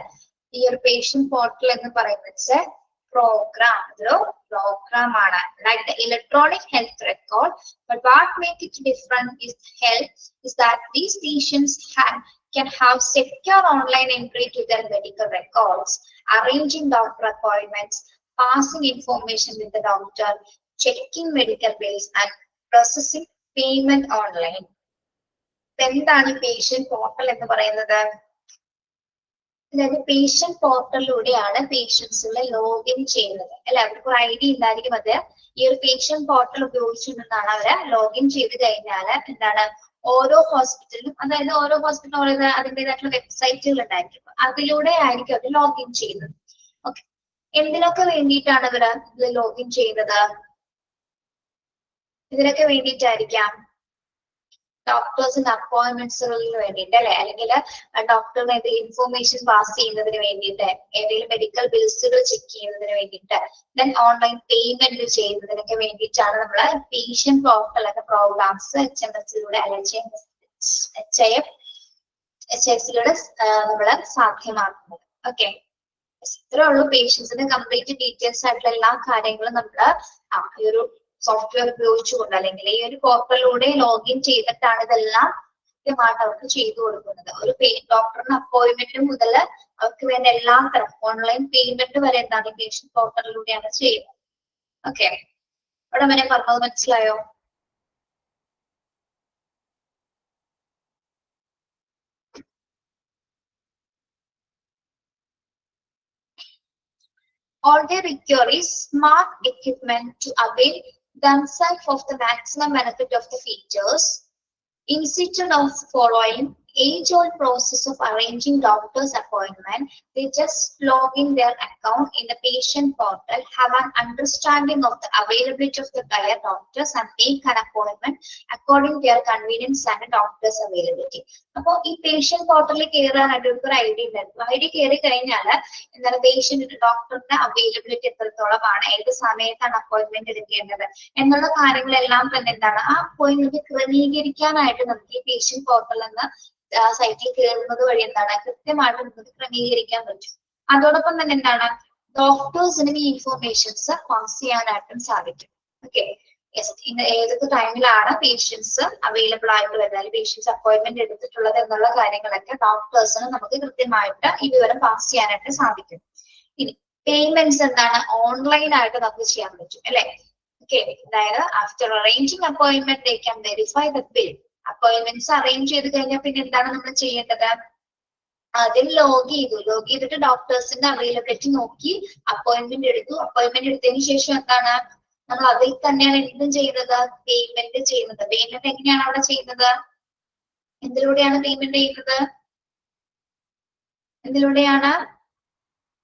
ഈ ഒരു പേഷ്യന്റ് പോർട്ടൽ എന്ന് പറയുന്നത്. program ആണ്, like the electronic health record. But what makes it different is that these patients can have secure online entry to their medical records, arranging doctor appointments, passing information with the doctor, checking medical bills, and processing payment online. എന്താണ് patient portal എന്ന് പറയുന്നത്? അതായത് patient പോർട്ടലിലൂടെയാണ് പേഷ്യൻസുകളെ login ചെയ്യുന്നത് അല്ലെ. അവർക്ക് ഒരു ID ഉണ്ടായിരിക്കും. അത് ഈ ഒരു പേഷ്യന്റ് പോർട്ടൽ ഉപയോഗിച്ചുകൊണ്ടാണ് അവരെ ലോഗിൻ ചെയ്ത് കഴിഞ്ഞാൽ എന്താണ് ഓരോ ഹോസ്പിറ്റലിലും, അതായത് ഓരോ ഹോസ്പിറ്റലും അതിൻ്റെതായിട്ടുള്ള വെബ്സൈറ്റുകൾ ഉണ്ടായിരിക്കും. അതിലൂടെ ആയിരിക്കും അവർ ലോഗിൻ ചെയ്യുന്നത്. ഓക്കെ, എന്തിനൊക്കെ വേണ്ടിയിട്ടാണ് അവർ ഇത് ലോഗിൻ ചെയ്യുന്നത്? ഇതിനൊക്കെ വേണ്ടിയിട്ടായിരിക്കാം ഡോക്ടേഴ്സിന്റെ അപ്പോയിന്റ്മെന്റ്സുകളിന് വേണ്ടിയിട്ട് അല്ലെ, അല്ലെങ്കിൽ ഡോക്ടറിന് എന്തെങ്കിലും ഇൻഫോർമേഷൻ പാസ് ചെയ്യുന്നതിന് വേണ്ടിയിട്ട്, എന്തെങ്കിലും മെഡിക്കൽ ബിൽസുകൾ ചെക്ക് ചെയ്യുന്നതിന് വേണ്ടിയിട്ട്, ദെൻ ഓൺലൈൻ പേയ്മെന്റ് ചെയ്യുന്നതിനൊക്കെ വേണ്ടിയിട്ടാണ് നമ്മൾ പേഷ്യന്റ് പോർട്ടൽ എന്ന പ്രോഗ്രാംസ് HMS-ലൂടെ HIF-HIS-ലൂടെ നമ്മൾ സാധ്യമാക്കുന്നത്. ഓക്കെ, ഇത്രേ ഉള്ളൂ. പേഷ്യൻസിന്റെ കംപ്ലീറ്റ് ഡീറ്റെയിൽസ് ആയിട്ടുള്ള എല്ലാ കാര്യങ്ങളും നമ്മൾ ഈ ഒരു സോഫ്റ്റ്വെയർ ഉപയോഗിച്ചുകൊണ്ട് അല്ലെങ്കിൽ ഈ ഒരു പോർട്ടലിലൂടെ ലോഗിൻ ചെയ്തിട്ടാണ് ഇതെല്ലാം കൃത്യമായിട്ട് അവർക്ക് ചെയ്തു കൊടുക്കുന്നത്. ഒരു ഡോക്ടറിന് അപ്പോയിന്റ്മെന്റ് മുതൽ അവർക്ക് വേണ്ട എല്ലാ തരം ഓൺലൈൻ പേയ്മെന്റ് വരെ എന്താണ് പേഷ്യന്റ് പോർട്ടലിലൂടെയാണ് ചെയ്യുന്നത്. ഓക്കെ, അവിടെ വരെ പറഞ്ഞത് മനസ്സിലായോ? All they require is smart equipment to avail themselves of the maximum benefit of the features. Instead of following age-old process of arranging doctor's appointment, they just log in their account in the patient portal, have an understanding of the availability of the prior doctors, and make an appointment according to their convenience and the doctor's availability. അപ്പോൾ ഈ patient പോർട്ടലിൽ കയറാനായിട്ട് ഒരു ID ഉണ്ടായിരുന്നു. ID കയറി കഴിഞ്ഞാൽ എന്താണ് patient ഡോക്ടറിന്റെ അവൈലബിലിറ്റി എത്രത്തോളമാണ്, ഏത് സമയത്താണ് അപ്പോയിന്റ്മെന്റ് എടുക്കേണ്ടത് എന്നുള്ള കാര്യങ്ങളെല്ലാം തന്നെ എന്താണ് ആ അപ്പോയിന്റ്മെന്റ് ക്രമീകരിക്കാനായിട്ട് നമുക്ക് ഈ പേഷ്യന്റ് പോർട്ടൽ എന്ന സൈറ്റിൽ കയറുന്നത് വഴി എന്താണ് കൃത്യമായിട്ട് നമുക്ക് ക്രമീകരിക്കാൻ പറ്റും. അതോടൊപ്പം തന്നെ എന്താണ് ഡോക്ടേഴ്സിന് ഈ ഇൻഫോർമേഷൻസ് പാസ് ചെയ്യാനായിട്ടും സാധിക്കും. ഓക്കെ, ഏതൊക്കെ ടൈമിലാണ് പേഷ്യൻസ് അവൈലബിൾ ആയിട്ട് വരുന്നത്, പേഷ്യൻസ് അപ്പോയിന്റ്മെന്റ് എടുത്തിട്ടുള്ളത് എന്നുള്ള കാര്യങ്ങളൊക്കെ ഡോക്ടേഴ്സിന് നമുക്ക് കൃത്യമായിട്ട് ഈ വിവരം പാസ് ചെയ്യാനായിട്ട് സാധിക്കും. ഇനി പേയ്മെന്റ്സ് എന്താണ് ഓൺലൈൻ ആയിട്ട് നമുക്ക് ചെയ്യാൻ പറ്റും അല്ലെ. ഓക്കെ, അതായത് after arranging appointment they can verify the bill. Appointments arrange ചെയ്ത് കഴിഞ്ഞാൽ പിന്നെ എന്താണ് നമ്മൾ ചെയ്യേണ്ടത്? ആദ്യം ലോഗ് ചെയ്തിട്ട് ഡോക്ടേഴ്സിന്റെ അവൈലബിലിറ്റി നോക്കി അപ്പോയിന്റ്മെന്റ് എടുത്തു. അപ്പോയിന്റ്മെന്റ് എടുത്തതിന് ശേഷം എന്താണ് നമ്മൾ അതിൽ തന്നെയാണ് എന്തും ചെയ്യുന്നത്, പേയ്മെന്റ് ചെയ്യുന്നത്. പേയ്മെന്റ് എങ്ങനെയാണ് അവിടെ ചെയ്യുന്നത്? എന്തിലൂടെയാണ് പേയ്മെന്റ് ചെയ്യുന്നത്? എന്തിലൂടെയാണ്?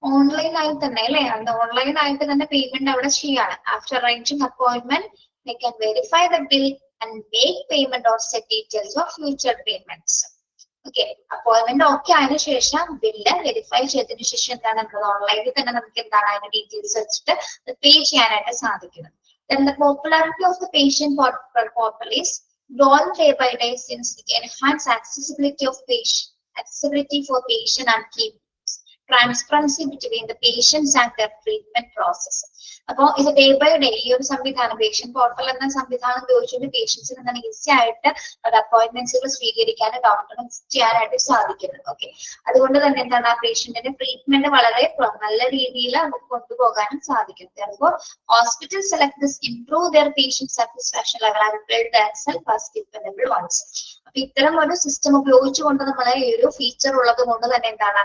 ഓൺലൈൻ ആയി തന്നെ അല്ലെ. അത് ഓൺലൈൻ ആയിട്ട് തന്നെ പേയ്മെന്റ് അവിടെ ചെയ്യാണ്. After arranging appointment they can verify the bill and make payment or set details of future payments. Okay, appointment okay ആയതിനു ശേഷം ബില്ല് വെരിഫൈ ചെയ്തതിനു ശേഷം എന്താണ് നമ്മൾ ഓൺലൈനിൽ തന്നെ നമുക്ക് എന്താണ് അതിന്റെ ഡീറ്റെയിൽസ് വെച്ചിട്ട് പേ ചെയ്യാനായിട്ട് സാധിക്കുന്നത്. Then the popularity of the patient portal is growing day by day since it enhances accessibility for patient and keep transparency between the patients and their treatment process. അപ്പോൾ ഇത് ഡേ ബൈ ഡേ ഈ ഒരു സംവിധാനം patient portal എന്ന സംവിധാനം ഉപയോഗിച്ചുകൊണ്ട് പേഷ്യൻസിന് എന്താണ് ഈസി ആയിട്ട് ഒരു അപ്പോയിന്റ്മെന്റ്സുകൾ സ്വീകരിക്കാനും ഡോക്ടറിനെ വിസിറ്റ് ചെയ്യാനായിട്ട് സാധിക്കുന്നത്. ഓക്കെ, അതുകൊണ്ട് തന്നെ എന്താണ് ആ പേഷ്യന്റിന്റെ ട്രീറ്റ്മെന്റ് വളരെ നല്ല രീതിയിൽ നമുക്ക് കൊണ്ടുപോകാനും സാധിക്കും. Therefore, hospitals select this improve their patient satisfaction level and build themselves as dependable ones. അപ്പൊ ഇത്തരം ഒരു സിസ്റ്റം ഉപയോഗിച്ചുകൊണ്ട് നമ്മളെ ഈ ഒരു ഫീച്ചർ ഉള്ളത് കൊണ്ട് തന്നെ എന്താണ്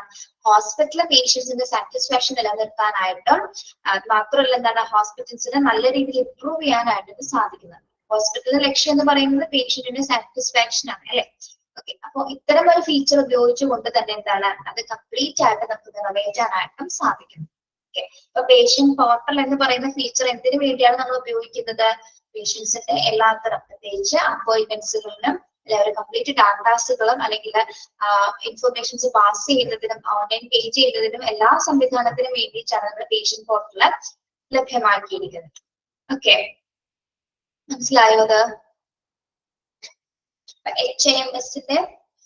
ഹോസ്പിറ്റലിലെ പേഷ്യൻസിന്റെ സാറ്റിസ്ഫാക്ഷൻ നിലനിർത്താനായിട്ടും മാത്രമല്ല എന്താണ് ഹോസ്പിറ്റൽസിനെ നല്ല രീതിയിൽ ഇംപ്രൂവ് ചെയ്യാനായിട്ട് സാധിക്കുന്നത്. ഹോസ്പിറ്റലിന്റെ ലക്ഷ്യം എന്ന് പറയുന്നത് പേഷ്യന്റിന്റെ സാറ്റിസ്ഫാക്ഷൻ ആണ് അല്ലെ. ഓക്കെ, അപ്പൊ ഇത്തരം ഒരു ഫീച്ചർ ഉപയോഗിച്ചുകൊണ്ട് തന്നെ എന്താണ് അത് കംപ്ലീറ്റ് ആയിട്ട് നമുക്ക് നിറവേറ്റാനായിട്ടും സാധിക്കുന്നു. ഓക്കെ, ഇപ്പൊ പേഷ്യന്റ് പോർട്ടൽ എന്ന് പറയുന്ന ഫീച്ചർ എന്തിനു വേണ്ടിയാണ് നമ്മൾ ഉപയോഗിക്കുന്നത്? പേഷ്യൻസിന്റെ എല്ലാത്തരം പ്രത്യേകിച്ച് അപ്പോയിന്റ്മെന്റ്സുകളിലും ഒരു കംപ്ലീറ്റ് ഡാറ്റാസുകളും അല്ലെങ്കിൽ ഇൻഫർമേഷൻസ് പാസ് ചെയ്യുന്നതിനും ഓൺലൈൻ പേ ചെയ്യുന്നതിനും എല്ലാ സംവിധാനത്തിനും വേണ്ടിയിട്ടാണ് നമ്മുടെ പേഷ്യന്റ് പോർട്ടല് ലഭ്യമാക്കിയിരിക്കുന്നത്. ഓക്കെ, മനസ്സിലായോ? അത് HIMS-ന്റെ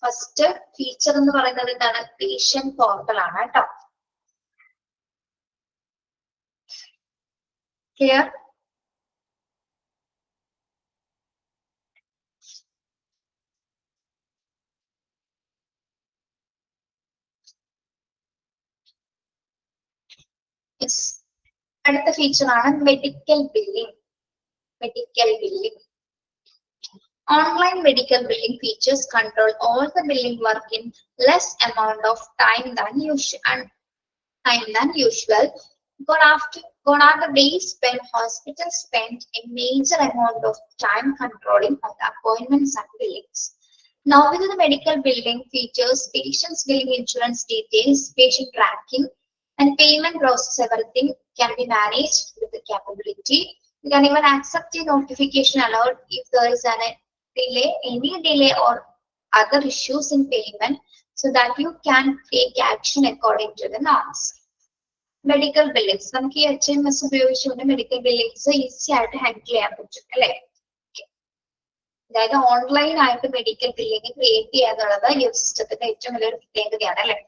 ഫസ്റ്റ് ഫീച്ചർ എന്ന് പറയുന്നത് എന്താണ്? പേഷ്യന്റ് പോർട്ടൽ ആണ് കേട്ടോ. Clear? Yes. അടുത്ത ഫീച്ചർ ആണ് medical billing. Medical billing. Online medical billing features control all the billing work in less amount of time than usual. Gone are the days when hospitals spend a major amount of time controlling on the appointments and billings. Now with the medical billing features, patients billing insurance details, patient tracking, and payment process, everything can be managed with the capability. You can even accept the notification alert if there is any delay or other issues in payment, so that you can take action according to the norms. Medical billings. നമുക്ക് ഈ HMS ഉപയോഗിച്ചുകൊണ്ട് medical Billings easy ആയിട്ട് handle ചെയ്യാൻ പറ്റും അല്ലെ. അതായത് online ആയിട്ട് medical billing create ചെയ്യുക എന്നുള്ളത് ഈ സിസ്റ്റത്തിന്റെ ഏറ്റവും വലിയൊരു പ്രത്യേകതയാണ് അല്ലെ.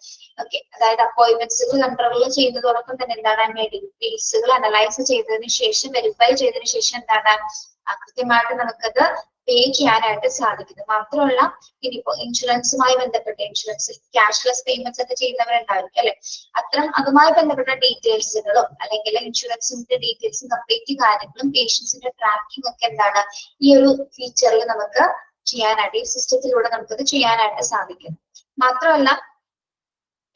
ഓക്കെ, അതായത് അപ്പോയിന്റ്മെന്റ്സുകൾ കൺട്രോൾ ചെയ്യുന്നതോടൊപ്പം തന്നെ എന്താണ് ഡീറ്റെയിൽസുകൾ അനലൈസ് ചെയ്തതിനു ശേഷം വെരിഫൈ ചെയ്തതിനു ശേഷം എന്താണ് കൃത്യമായിട്ട് നമുക്കത് പേ ചെയ്യാനായിട്ട് സാധിക്കുന്നു. മാത്രമല്ല ഇനിയിപ്പോ ഇൻഷുറൻസുമായി ബന്ധപ്പെട്ട് ഇൻഷുറൻസ് ക്യാഷ്ലെസ് പേയ്മെന്റ്സ് ഒക്കെ ചെയ്യുന്നവരുണ്ടായിരിക്കും അല്ലെ. അതുമായി ബന്ധപ്പെട്ട ഡീറ്റെയിൽസുകളും അല്ലെങ്കിൽ ഇൻഷുറൻസിന്റെ ഡീറ്റെയിൽസും കംപ്ലീറ്റ് കാര്യങ്ങളും പേഷ്യൻസിന്റെ ട്രാക്കിംഗ് ഒക്കെ എന്താണ് ഈ ഒരു ഫീച്ചറിൽ നമുക്ക് ചെയ്യാനായിട്ട് ഈ സിസ്റ്റത്തിലൂടെ നമുക്കത് ചെയ്യാനായിട്ട് സാധിക്കും. മാത്രമല്ല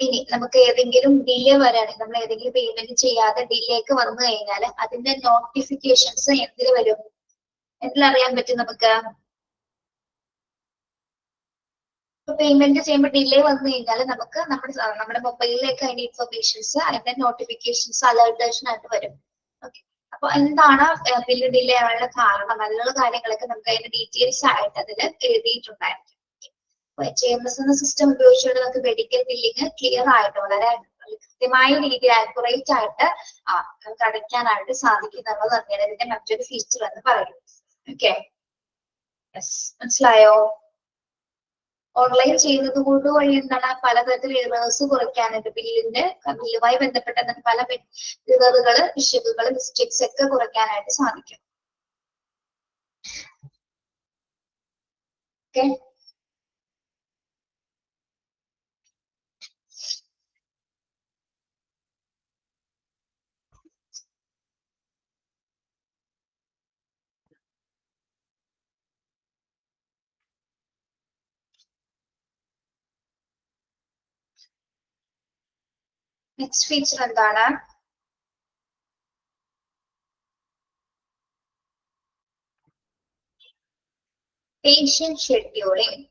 ഇനി നമുക്ക് ഏതെങ്കിലും ഡിലേ വരാണെങ്കിൽ നമ്മൾ ഏതെങ്കിലും പേയ്മെന്റ് ചെയ്യാതെ ഡിലേക്ക് വന്നു കഴിഞ്ഞാൽ അതിന്റെ നോട്ടിഫിക്കേഷൻസ് എന്തിൽ വരും, എന്തിലറിയാൻ പറ്റും നമുക്ക്? പേയ്മെന്റ് ചെയ്യുമ്പോൾ ഡിലേ വന്നു കഴിഞ്ഞാൽ നമുക്ക് നമ്മുടെ മൊബൈലിലേക്ക് അതിന്റെ ഇൻഫർമേഷൻസ് അതിന്റെ നോട്ടിഫിക്കേഷൻസ് അലേർട്ടേഷൻ ആയിട്ട് വരും. ഓക്കെ, അപ്പൊ എന്താണ് ബില്ല് ഡിലേ ആവാനുള്ള കാരണം, അതിനുള്ള കാര്യങ്ങളൊക്കെ നമുക്ക് അതിന്റെ ഡീറ്റെയിൽസ് ആയിട്ട് അതിൽ എഴുതിയിട്ടുണ്ടായിരിക്കും. HMS എന്ന സിസ്റ്റം ഉപയോഗിച്ചുകൊണ്ട് നമുക്ക് മെഡിക്കൽ ബില്ലിങ് ക്ലിയർ ആയിട്ട് വളരെ കൃത്യമായ രീതിയിൽ ആക്യുറേറ്റ് ആയിട്ട് നമുക്ക് അടയ്ക്കാനായിട്ട് സാധിക്കും എന്നുള്ളത് തന്നെയാണ് ഇതിന്റെ മറ്റൊരു ഫീച്ചർ എന്ന് പറയുന്നത്. ഓക്കെ, യെസ്, മനസ്സിലായോ? ഓൺലൈൻ ചെയ്യുന്നത് കൊണ്ട് വഴി എന്താണ് പലതരത്തിൽ എറേഴ്സ് കുറയ്ക്കാനായിട്ട് ബില്ലുമായി ബന്ധപ്പെട്ട പല എററുകള് പിശകുകള് മിസ്റ്റേക്സ് ഒക്കെ കുറയ്ക്കാനായിട്ട് സാധിക്കും. ഓക്കെ, നെക്സ്റ്റ് ഫീച്ചർ എന്താണ്? Patient scheduling.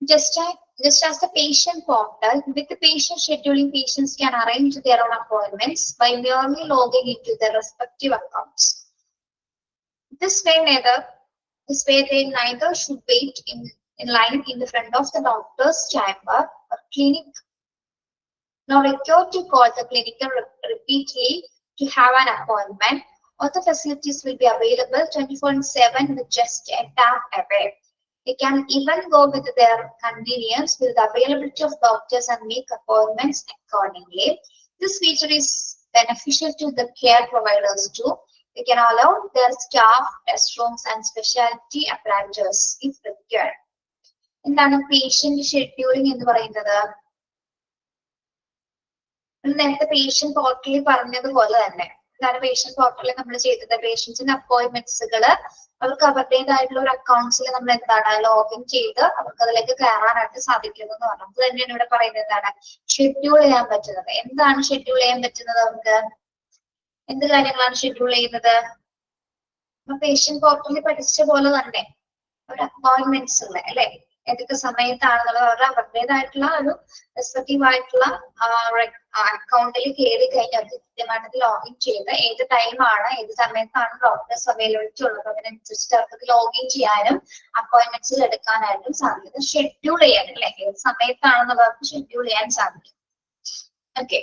Just as the patient portal, with the patient scheduling, patients can arrange their own appointments by merely logging into their respective accounts. This way they neither should wait in line in the front of the doctor's chamber or clinic, nor required to call the clinic repeatedly to have an appointment. All the facilities will be available 24/7 with just a tap away. They can even go with their convenience with the availability of doctors and make appointments accordingly. This feature is beneficial to the care providers too. They can allow their staff test rooms and specialty apparatus if required. എന്താണ് patient scheduling എന്ന് പറയുന്നത്? നേരത്തെ patient പോർട്ടലിൽ പറഞ്ഞതുപോലെ തന്നെ എന്താണ് patient പോർട്ടലിൽ നമ്മൾ ചെയ്തത്? പേഷ്യൻസിന്റെ അപ്പോയിന്റ്മെന്റ്സുകള് അവർക്ക് അവരുടേതായിട്ടുള്ള ഒരു അക്കൗണ്ട്സിൽ നമ്മൾ എന്താണ് ലോഗിൻ ചെയ്ത് അവർക്ക് അതിലേക്ക് കയറാനായിട്ട് സാധിക്കുന്നു എന്ന് പറഞ്ഞു. അത് തന്നെയാണ് ഇവിടെ പറയുന്നത് എന്താണ് ഷെഡ്യൂൾ ചെയ്യാൻ പറ്റുന്നത്. എന്താണ് ഷെഡ്യൂൾ ചെയ്യാൻ പറ്റുന്നത്? നമുക്ക് എന്ത് കാര്യങ്ങളാണ് ഷെഡ്യൂൾ ചെയ്യുന്നത്? പേഷ്യന്റ് പോർട്ടലിൽ പഠിച്ച പോലെ തന്നെ ഒരു അപ്പോയിന്റ്മെന്റ്സുകൾ അല്ലെ, ഏതൊക്കെ സമയത്താണെന്നുള്ളത് അവരുടേതായിട്ടുള്ള ഒരു റെസ്പെക്റ്റീവ് ആയിട്ടുള്ള അക്കൗണ്ടിൽ കയറി കഴിഞ്ഞാൽ അവർക്ക് കൃത്യമായിട്ട് ലോഗിൻ ചെയ്ത് ഏത് ടൈമാണ് ഏത് സമയത്താണ് ഡോക്ടേഴ്സ് അവൈലബിലിറ്റി ഉള്ളത് അതിനനുസരിച്ചിട്ട് അവർക്ക് ലോഗിൻ ചെയ്യാനും അപ്പോയിന്റ്മെന്റ്സിൽ എടുക്കാനായിട്ടും സാധിക്കും. ഷെഡ്യൂൾ ചെയ്യാൻ അല്ലെ, ഏത് സമയത്താണെന്നുള്ളത് അവർക്ക് ഷെഡ്യൂൾ ചെയ്യാൻ സാധിക്കും. ഓക്കെ,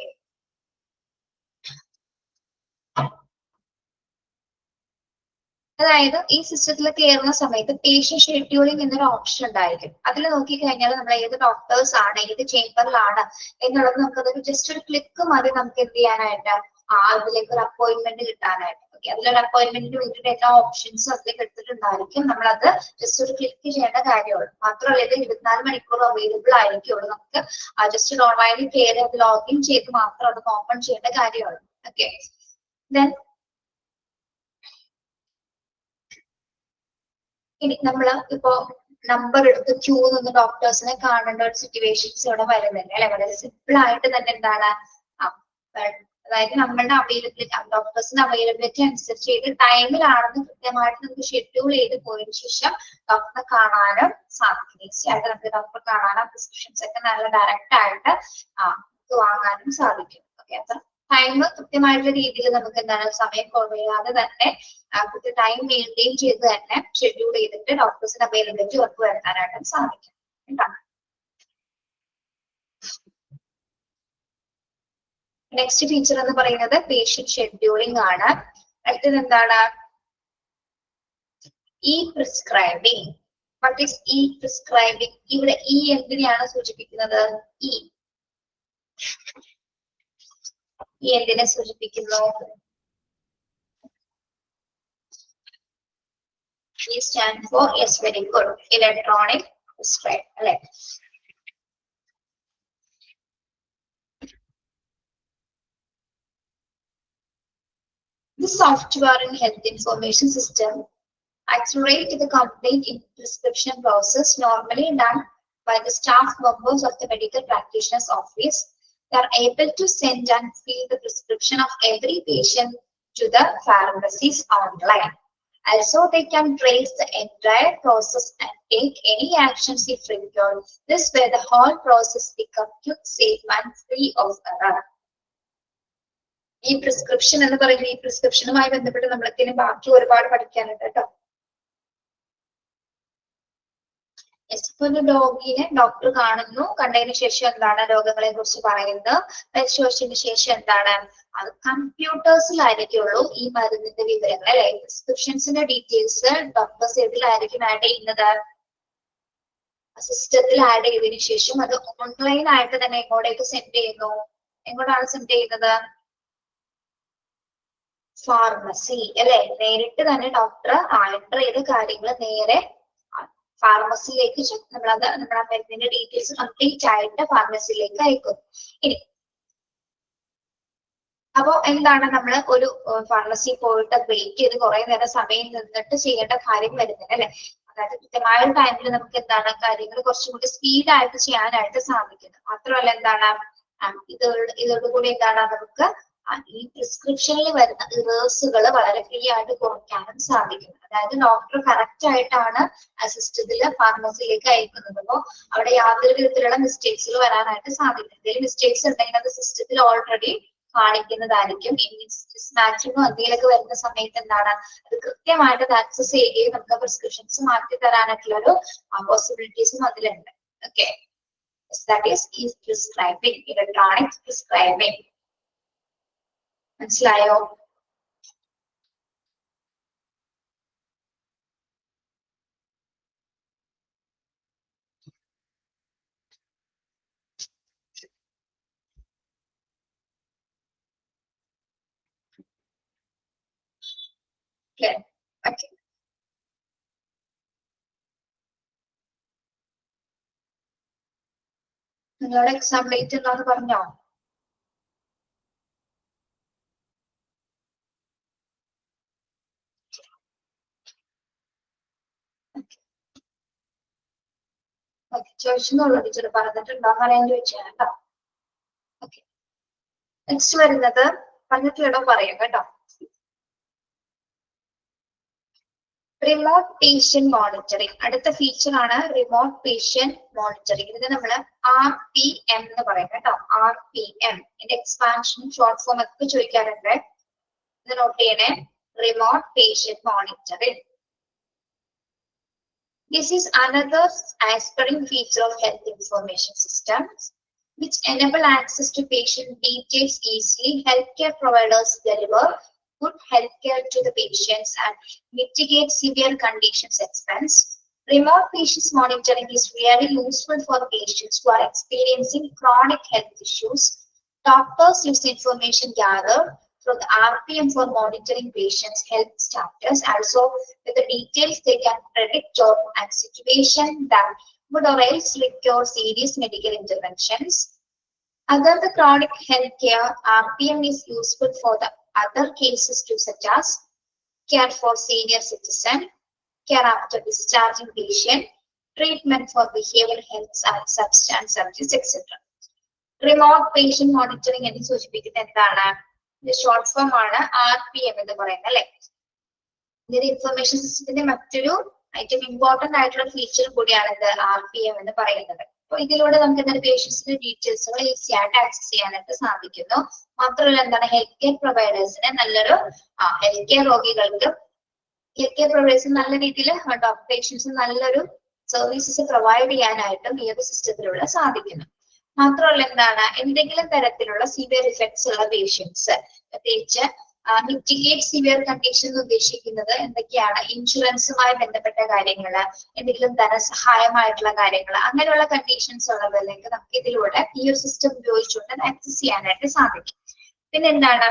അതായത് ഈ സിസ്റ്റത്തിൽ കയറുന്ന സമയത്ത് പേഷ്യന്റ് ഷെഡ്യൂളിംഗ് എന്നൊരു ഓപ്ഷൻ ഉണ്ടായിരിക്കും. അതിൽ നോക്കിക്കഴിഞ്ഞാൽ നമ്മൾ ഏത് ഡോക്ടേഴ്സ് ആണ് ഏത് ചേംബറിലാണ് എന്നുള്ളത് നമുക്കതൊരു ജസ്റ്റ് ഒരു ക്ലിക്ക് മതി നമുക്ക് എന്ത് ചെയ്യാനായിട്ട് അതിലേക്ക് ഒരു അപ്പോയിന്റ്മെന്റ് കിട്ടാനായിട്ട്. ഓക്കെ, അതിലൊരു അപ്പോയിന്റ്മെന്റിന് വേണ്ടിയിട്ട് എല്ലാ ഓപ്ഷൻസും അതിലേക്ക് എടുത്തിട്ടുണ്ടായിരിക്കും. നമ്മളത് ജസ്റ്റ് ഒരു ക്ലിക്ക് ചെയ്യേണ്ട കാര്യമുള്ളൂ. മാത്രമല്ല ഇത് 24 മണിക്കൂർ അവൈലബിൾ ആയിരിക്കുള്ളൂ. നമുക്ക് ജസ്റ്റ് ഓൺലൈനിൽ കയറി അത് ലോഗിൻ ചെയ്ത് മാത്രം അത് ഓപ്പൺ ചെയ്യേണ്ട കാര്യമുള്ളൂ. ഓക്കെ, ദെൻ ഇനി നമ്മള് ഇപ്പോ നമ്പർ എടുത്ത് ക്യൂ നിന്ന് ഡോക്ടേഴ്സിനെ കാണേണ്ട ഒരു സിറ്റുവേഷൻസ് ഇവിടെ വരുന്നുണ്ട് അല്ലെ. വളരെ സിമ്പിൾ ആയിട്ട് തന്നെ എന്താണ് അതായത് നമ്മളുടെ അവൈലബിലിറ്റി ഡോക്ടേഴ്സിന്റെ അവൈലബിലിറ്റി അനുസരിച്ച് ഏത് ടൈമിലാണെന്ന് കൃത്യമായിട്ട് നമുക്ക് ഷെഡ്യൂൾ ചെയ്ത് പോയതിനു ശേഷം ഡോക്ടറെ കാണാനും സാധിക്കും. ഈസി ആയിട്ട് നമുക്ക് ഡോക്ടറെ കാണാനും പ്രിസ്ക്രിപ്ഷൻസ് ഒക്കെ നല്ല ഡയറക്റ്റ് ആയിട്ട് വാങ്ങാനും സാധിക്കും. ഓക്കെ, അത്ര ടൈം കൃത്യമായിട്ടുള്ള രീതിയിൽ നമുക്ക് എന്താണ് സമയം കുറയാതെ തന്നെ കൃത്യ ടൈം മെയിൻറ്റെയിൻ ചെയ്ത് തന്നെ ഷെഡ്യൂൾ ചെയ്തിട്ട് ഡോക്ടേഴ്സിന്റെ അവൈലബിലിറ്റി ഉറപ്പ് വരുത്താനായിട്ടും സാധിക്കും കേട്ടോ. നെക്സ്റ്റ് ഫീച്ചർ എന്ന് പറയുന്നത് പേഷ്യന്റ് ഷെഡ്യൂളിംഗ് ആണ്. അടുത്തത് എന്താണ്? E prescribing. What is E prescribing? ഇവിടെ ഇ എന്തിനെയാണ് സൂചിപ്പിക്കുന്നത്? ഇ എന്തിനെ സൂചിപ്പിക്കുന്നു? E stand for, yes, very good, electronic prescribe, അല്ലെ? The software and health information system accelerate the complete prescription process normally done by the staff members of the medical practitioner's office. They are able to send and fill the prescription of every patient to the pharmacies online. Also, they can trace the entire process and take any actions if required. This way, the whole process becomes quick, safe, and free of error. ഈ prescription എന്ന് പറയുന്നത് ഈ പ്രിസ്ക്രിപ്ഷനുമായി ബന്ധപ്പെട്ട് നമ്മൾക്ക് ബാക്കി ഒരുപാട് പഠിക്കാനുണ്ട് കേട്ടോ. രോഗിനെ ഡോക്ടർ കാണുന്നു, കണ്ടതിന് ശേഷം എന്താണ് രോഗങ്ങളെ കുറിച്ച് പറയുന്നത്, പരിശോധിച്ചതിന് ശേഷം എന്താണ് അത് കമ്പ്യൂട്ടേഴ്സിലായിരിക്കുള്ളൂ ഈ മരുന്നിന്റെ വിവരങ്ങൾ അല്ലെ. പ്രിസ്ക്രിപ്ഷൻസിന്റെ ഡീറ്റെയിൽസ് ഡോക്ടേഴ്സ് ഏതിലായിരിക്കും ആഡ് ചെയ്യുന്നത്? സിസ്റ്റത്തിൽ ആഡ് ചെയ്തതിനു ശേഷം അത് ഓൺലൈൻ ആയിട്ട് തന്നെ എങ്ങോട്ടേക്ക് സെൻഡ് ചെയ്യുന്നു? എങ്ങോട്ടാണ് സെൻഡ് ചെയ്യുന്നത്? ഫാർമസി അല്ലെ. നേരിട്ട് തന്നെ ഡോക്ടർ എൻ്റർ ചെയ്ത കാര്യങ്ങൾ നേരെ ഫാർമസിയിലേക്ക് നമ്മളത് നമ്മുടെ മരുന്നിന്റെ ഡീറ്റെയിൽസ് കംപ്ലീറ്റ് ആയിട്ട് ഫാർമസിയിലേക്ക് അയക്കും. ഇനി അപ്പോ എന്താണ് നമ്മൾ ഒരു ഫാർമസി പോയിട്ട് വെയിറ്റ് ചെയ്ത് കുറെ നേരം സമയം നിന്നിട്ട് ചെയ്യേണ്ട കാര്യം വരുന്നില്ല അല്ലെ. അതായത് കൃത്യമായ ഒരു ടൈമിൽ നമുക്ക് എന്താണ് കാര്യങ്ങൾ കുറച്ചും കൂടി സ്പീഡായിട്ട് ചെയ്യാനായിട്ട് സാധിക്കുന്നത്. മാത്രമല്ല എന്താണ് ഇതോടുകൂടി എന്താണ് നമുക്ക് ഈ പ്രിസ്ക്രിപ്ഷനിൽ വരുന്ന ഇറേഴ്സുകൾ വളരെ ഫ്രീ ആയിട്ട് കുറയ്ക്കാനും സാധിക്കും. അതായത് ഡോക്ടർ കറക്റ്റ് ആയിട്ടാണ് സിസ്റ്റത്തിൽ ഫാർമസിയിലേക്ക് അയക്കുന്നത്. അപ്പോൾ അവിടെ യാതൊരു വിധത്തിലുള്ള മിസ്റ്റേക്സുകൾ വരാനായിട്ട് സാധിക്കും. എന്തെങ്കിലും മിസ്റ്റേക്സ് ഉണ്ടെങ്കിൽ അത് സിസ്റ്റത്തിൽ ഓൾറെഡി കാണിക്കുന്നതായിരിക്കും. മാച്ചിങ്ങോ എന്തെങ്കിലുമൊക്കെ വരുന്ന സമയത്ത് എന്താണ് അത് കൃത്യമായിട്ട് ആക്സസ് ചെയ്യുകയും നമുക്ക് പ്രിസ്ക്രിപ്ഷൻസ് മാറ്റി തരാനായിട്ടുള്ള ഒരു പോസിബിലിറ്റീസും അതിലുണ്ട്. Okay, that is E prescribing, electronic prescribing. മനസ്സിലായോ? ഓക്കെ, നിങ്ങളുടെ എക്സാം ഡേറ്റ് എന്താന്ന് പറഞ്ഞോ? ചോദിച്ചെന്നുള്ളൂ, ടീച്ചർ പറഞ്ഞിട്ടുണ്ടോന്ന് അറിയാൻ ചോദിച്ചാൽ കേട്ടോ. ഓക്കെ, നെക്സ്റ്റ് വരുന്നത് പറഞ്ഞിട്ടുള്ളോ പറയാം കേട്ടോ. റിമോട്ട് പേഷ്യന്റ് മോണിറ്ററിംഗ് അടുത്ത ഫീച്ചർ ആണ്. റിമോട്ട് പേഷ്യന്റ് മോണിറ്ററിംഗ് ഇതിന് നമ്മൾ RPM എന്ന് പറയും കേട്ടോ. RPM ഇതിന്റെ എക്സ്പാൻഷൻ ഷോർട്ട് ഫോം ഒക്കെ ചോദിക്കാറുണ്ട്. ഇത് നോട്ട് ചെയ്യണേ. Remote patient monitoring. This is another aspiring feature of health information systems which enable access to patient details easily. Healthcare providers deliver good healthcare to the patients and mitigate severe conditions expense. Remote patients monitoring is really useful for patients who are experiencing chronic health issues. Doctors use information gathered through the RPM for monitoring patients' health status. Also, with the details, they can predict or a situation that would or else require serious medical interventions. Other the chronic healthcare, RPM is useful for the other cases too, such as care for senior citizen, care after discharging patient, treatment for behavioral health and substance abuse, etc. Remote patient monitoring എന്ന് സൂചിപ്പിക്കുന്നത് എന്താണ്? Short form ആണ് RPM എന്ന് പറയുന്നത് അല്ലെ. ഇതൊരു information സിസ്റ്റത്തിന്റെ മറ്റൊരു ഏറ്റവും ഇമ്പോർട്ടന്റ് ആയിട്ടുള്ള ഫീച്ചർ കൂടിയാണ് ഇത് RPM എന്ന് പറയുന്നത്. അപ്പൊ ഇതിലൂടെ നമുക്ക് എന്താണ് പേഷ്യൻസിന്റെ ഡീറ്റെയിൽസുകൾ ഈസി ആയിട്ട് ആക്സസ് ചെയ്യാനായിട്ട് സാധിക്കുന്നു. മാത്രമല്ല എന്താണ് ഹെൽത്ത് കെയർ പ്രൊവൈഡേഴ്സിന് നല്ലൊരു ഹെൽത്ത് കെയർ രോഗികൾക്ക് ഹെൽത്ത് കെയർ പ്രൊവൈഡേഴ്സിന് നല്ല രീതിയിൽ പേഷ്യൻസിന് നല്ലൊരു സർവീസസ് പ്രൊവൈഡ് ചെയ്യാനായിട്ടും ഈ ഒരു സിസ്റ്റത്തിലൂടെ സാധിക്കുന്നു. മാത്രമല്ല എന്താണ് എന്തെങ്കിലും തരത്തിലുള്ള സിവിയർ ഇഫക്ട്സ് ഉള്ള പേഷ്യൻസ്, പ്രത്യേകിച്ച് മിറ്റിഗേറ്റ് സിവിയർ കണ്ടീഷൻ ഉദ്ദേശിക്കുന്നത് എന്തൊക്കെയാണ്? ഇൻഷുറൻസുമായി ബന്ധപ്പെട്ട കാര്യങ്ങള്, എന്തെങ്കിലും ധനസഹായമായിട്ടുള്ള കാര്യങ്ങൾ, അങ്ങനെയുള്ള കണ്ടീഷൻസ് ഉള്ളവരിലേക്ക് നമുക്ക് ഇതിലൂടെ ഈ ഒരു സിസ്റ്റം ഉപയോഗിച്ചുകൊണ്ട് ആക്സസ് ചെയ്യാനായിട്ട് സാധിക്കും. പിന്നെ എന്താണ്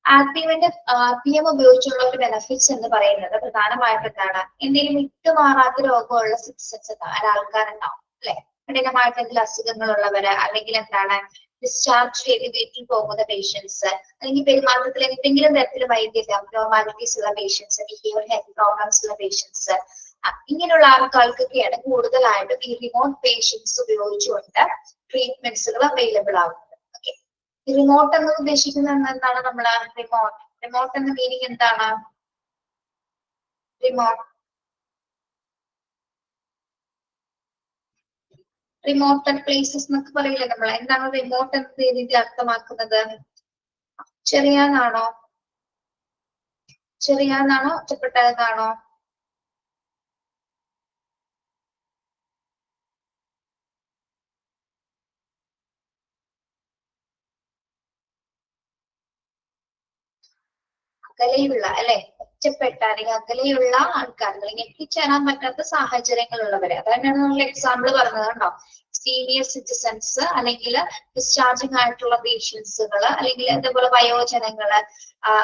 RPM ഉപയോഗിച്ചുള്ള ഒരു ബെനിഫിറ്റ്സ് എന്ന് പറയുന്നത് പ്രധാനമായിട്ടും എന്താണ്? എന്തെങ്കിലും വിട്ടുമാറാത്ത രോഗമുള്ള സിറ്റിസൺസ് ആൾക്കാരുണ്ടാവും അല്ലെ, കഠിനമായിട്ട് എന്തെങ്കിലും അസുഖങ്ങളുള്ളവര്, അല്ലെങ്കിൽ എന്താണ് ഡിസ്ചാർജ് ചെയ്ത് വീട്ടിൽ പോകുന്ന പേഷ്യൻസ്, അല്ലെങ്കിൽ പെരുമാറ്റത്തിൽ എന്തെങ്കിലും തരത്തിൽ വൈദ്യുതി അബ്നോർമാലിറ്റീസ് ഉള്ള പേഷ്യൻസ്, ബിഹേവിയർ ഹെൽത്ത് പ്രോബ്ലംസ് ഉള്ള പേഷ്യൻസ്, ഇങ്ങനെയുള്ള ആൾക്കാർക്കൊക്കെയാണ് കൂടുതലായിട്ടും ഈ റിമോട്ട് പേഷ്യൻസ് ഉപയോഗിച്ചുകൊണ്ട് ട്രീറ്റ്മെന്റ്സുകൾ അവൈലബിൾ ആവുന്നത്. ഓക്കെ, റിമോട്ട് എന്ന് ഉദ്ദേശിക്കുന്നത് എന്താണ്? നമ്മള് റിമോട്ട് എന്ന മീനിങ് എന്താണ്? റിമോട്ട് പ്ലേസസ് എന്നൊക്കെ പറയില്ലേ നമ്മൾ. എന്താണ് റിമോട്ട് എന്ന രീതിയിൽ അർത്ഥമാക്കുന്നത്? ചെറിയാന്നാണോ ഒറ്റപ്പെട്ടതെന്നാണോ? അകലെയുള്ള അല്ലെ, ഒറ്റപ്പെട്ട അല്ലെങ്കിൽ അകലെയുള്ള ആൾക്കാർ, അല്ലെങ്കിൽ എത്തിച്ചേരാൻ പറ്റാത്ത സാഹചര്യങ്ങളുള്ളവരെ, അതാണ് നമ്മൾ എക്സാമ്പിൾ പറഞ്ഞത് കണ്ടോ. സീനിയർ സിറ്റിസൺസ്, അല്ലെങ്കിൽ ഡിസ്ചാർജിങ് ആയിട്ടുള്ള പേഷ്യൻസുകൾ, അല്ലെങ്കിൽ അതേപോലെ വയോജനങ്ങള്,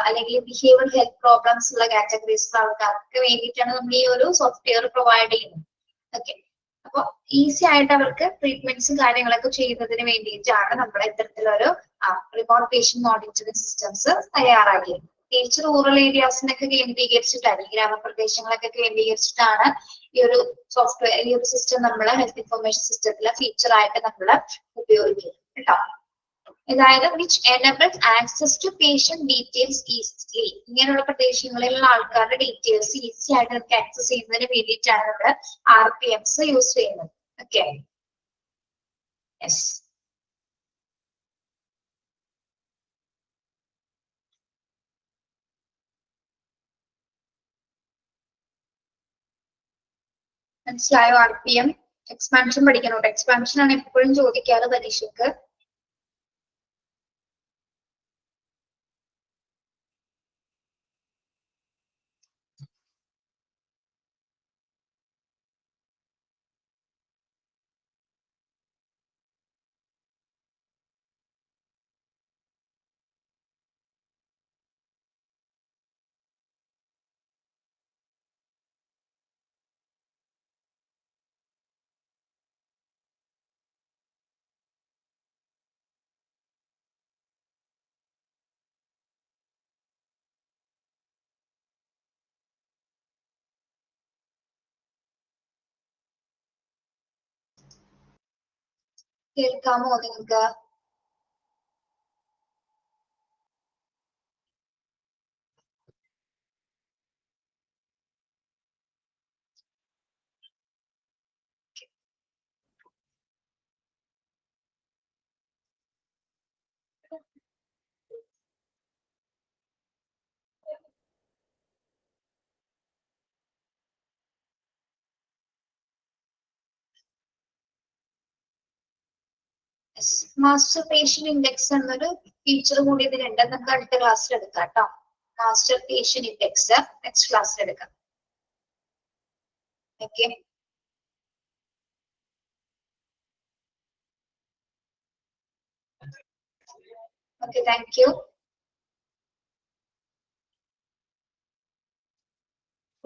അല്ലെങ്കിൽ ബിഹേവിയർ ഹെൽത്ത് പ്രോബ്ലംസ് ഉള്ള കാറ്റഗറീസ് ആൾക്കാർക്ക് വേണ്ടിയിട്ടാണ് നമ്മൾ ഈ ഒരു സോഫ്റ്റ്വെയർ പ്രൊവൈഡ് ചെയ്യുന്നത്. ഓക്കെ, അപ്പൊ ഈസി ആയിട്ട് അവർക്ക് ട്രീറ്റ്മെന്റ്സും കാര്യങ്ങളൊക്കെ ചെയ്യുന്നതിന് വേണ്ടിയിട്ടാണ് നമ്മൾ ഇത്തരത്തിലൊരു റിമോട്ട് പേഷ്യന്റ് മോണിറ്ററിംഗ് സിസ്റ്റംസ് തയ്യാറാക്കിയത്. പ്രത്യേകിച്ച് റൂറൽ ഏരിയാസിനൊക്കെ കേന്ദ്രീകരിച്ചിട്ടാണ്, ഗ്രാമപ്രദേശങ്ങളൊക്കെ കേന്ദ്രീകരിച്ചിട്ടാണ് ഈ ഒരു സോഫ്റ്റ്വെയർ, ഈ ഒരു സിസ്റ്റം നമ്മൾ ഹെൽത്ത് ഇൻഫർമേഷൻ സിസ്റ്റത്തിലെ ഫീച്ചർ ആയിട്ട് നമ്മൾ ഉപയോഗിക്കുന്നത് കേട്ടോ. അതായത് which enables access to patient details easily. ഇങ്ങനെയുള്ള പ്രദേശങ്ങളിലുള്ള ആൾക്കാരുടെ ഡീറ്റെയിൽസ് ഈസി ആയിട്ട് നമുക്ക് ആക്സസ് ചെയ്യുന്നതിന് വേണ്ടിയിട്ടാണ് നമ്മൾ RPMs യൂസ് ചെയ്യുന്നത്. Okay, yes. മനസ്സിലായോ? RPM എക്സ്പാൻഷൻ പഠിക്കണം. എക്സ്പാൻഷൻ ആണ് എപ്പോഴും ചോദിക്കാറ് പരീക്ഷയ്ക്ക്. കേൾക്കാമോ നിങ്ങൾക്ക്? മാസ്റ്റർ പേഷ്യന്റ് ഇൻഡെക്സ് എന്നൊരു ഫീച്ചർ കൂടി ഇതിലുണ്ട്. നമുക്ക് അടുത്ത ക്ലാസ്സിൽ എടുക്കാം കേട്ടോ. മാസ്റ്റർ പേഷ്യന്റ് ഇൻഡെക്സ് നെക്സ്റ്റ് ക്ലാസ്സിൽ എടുക്കാം. Okay, thank you.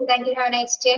Thank you. Have A nice day.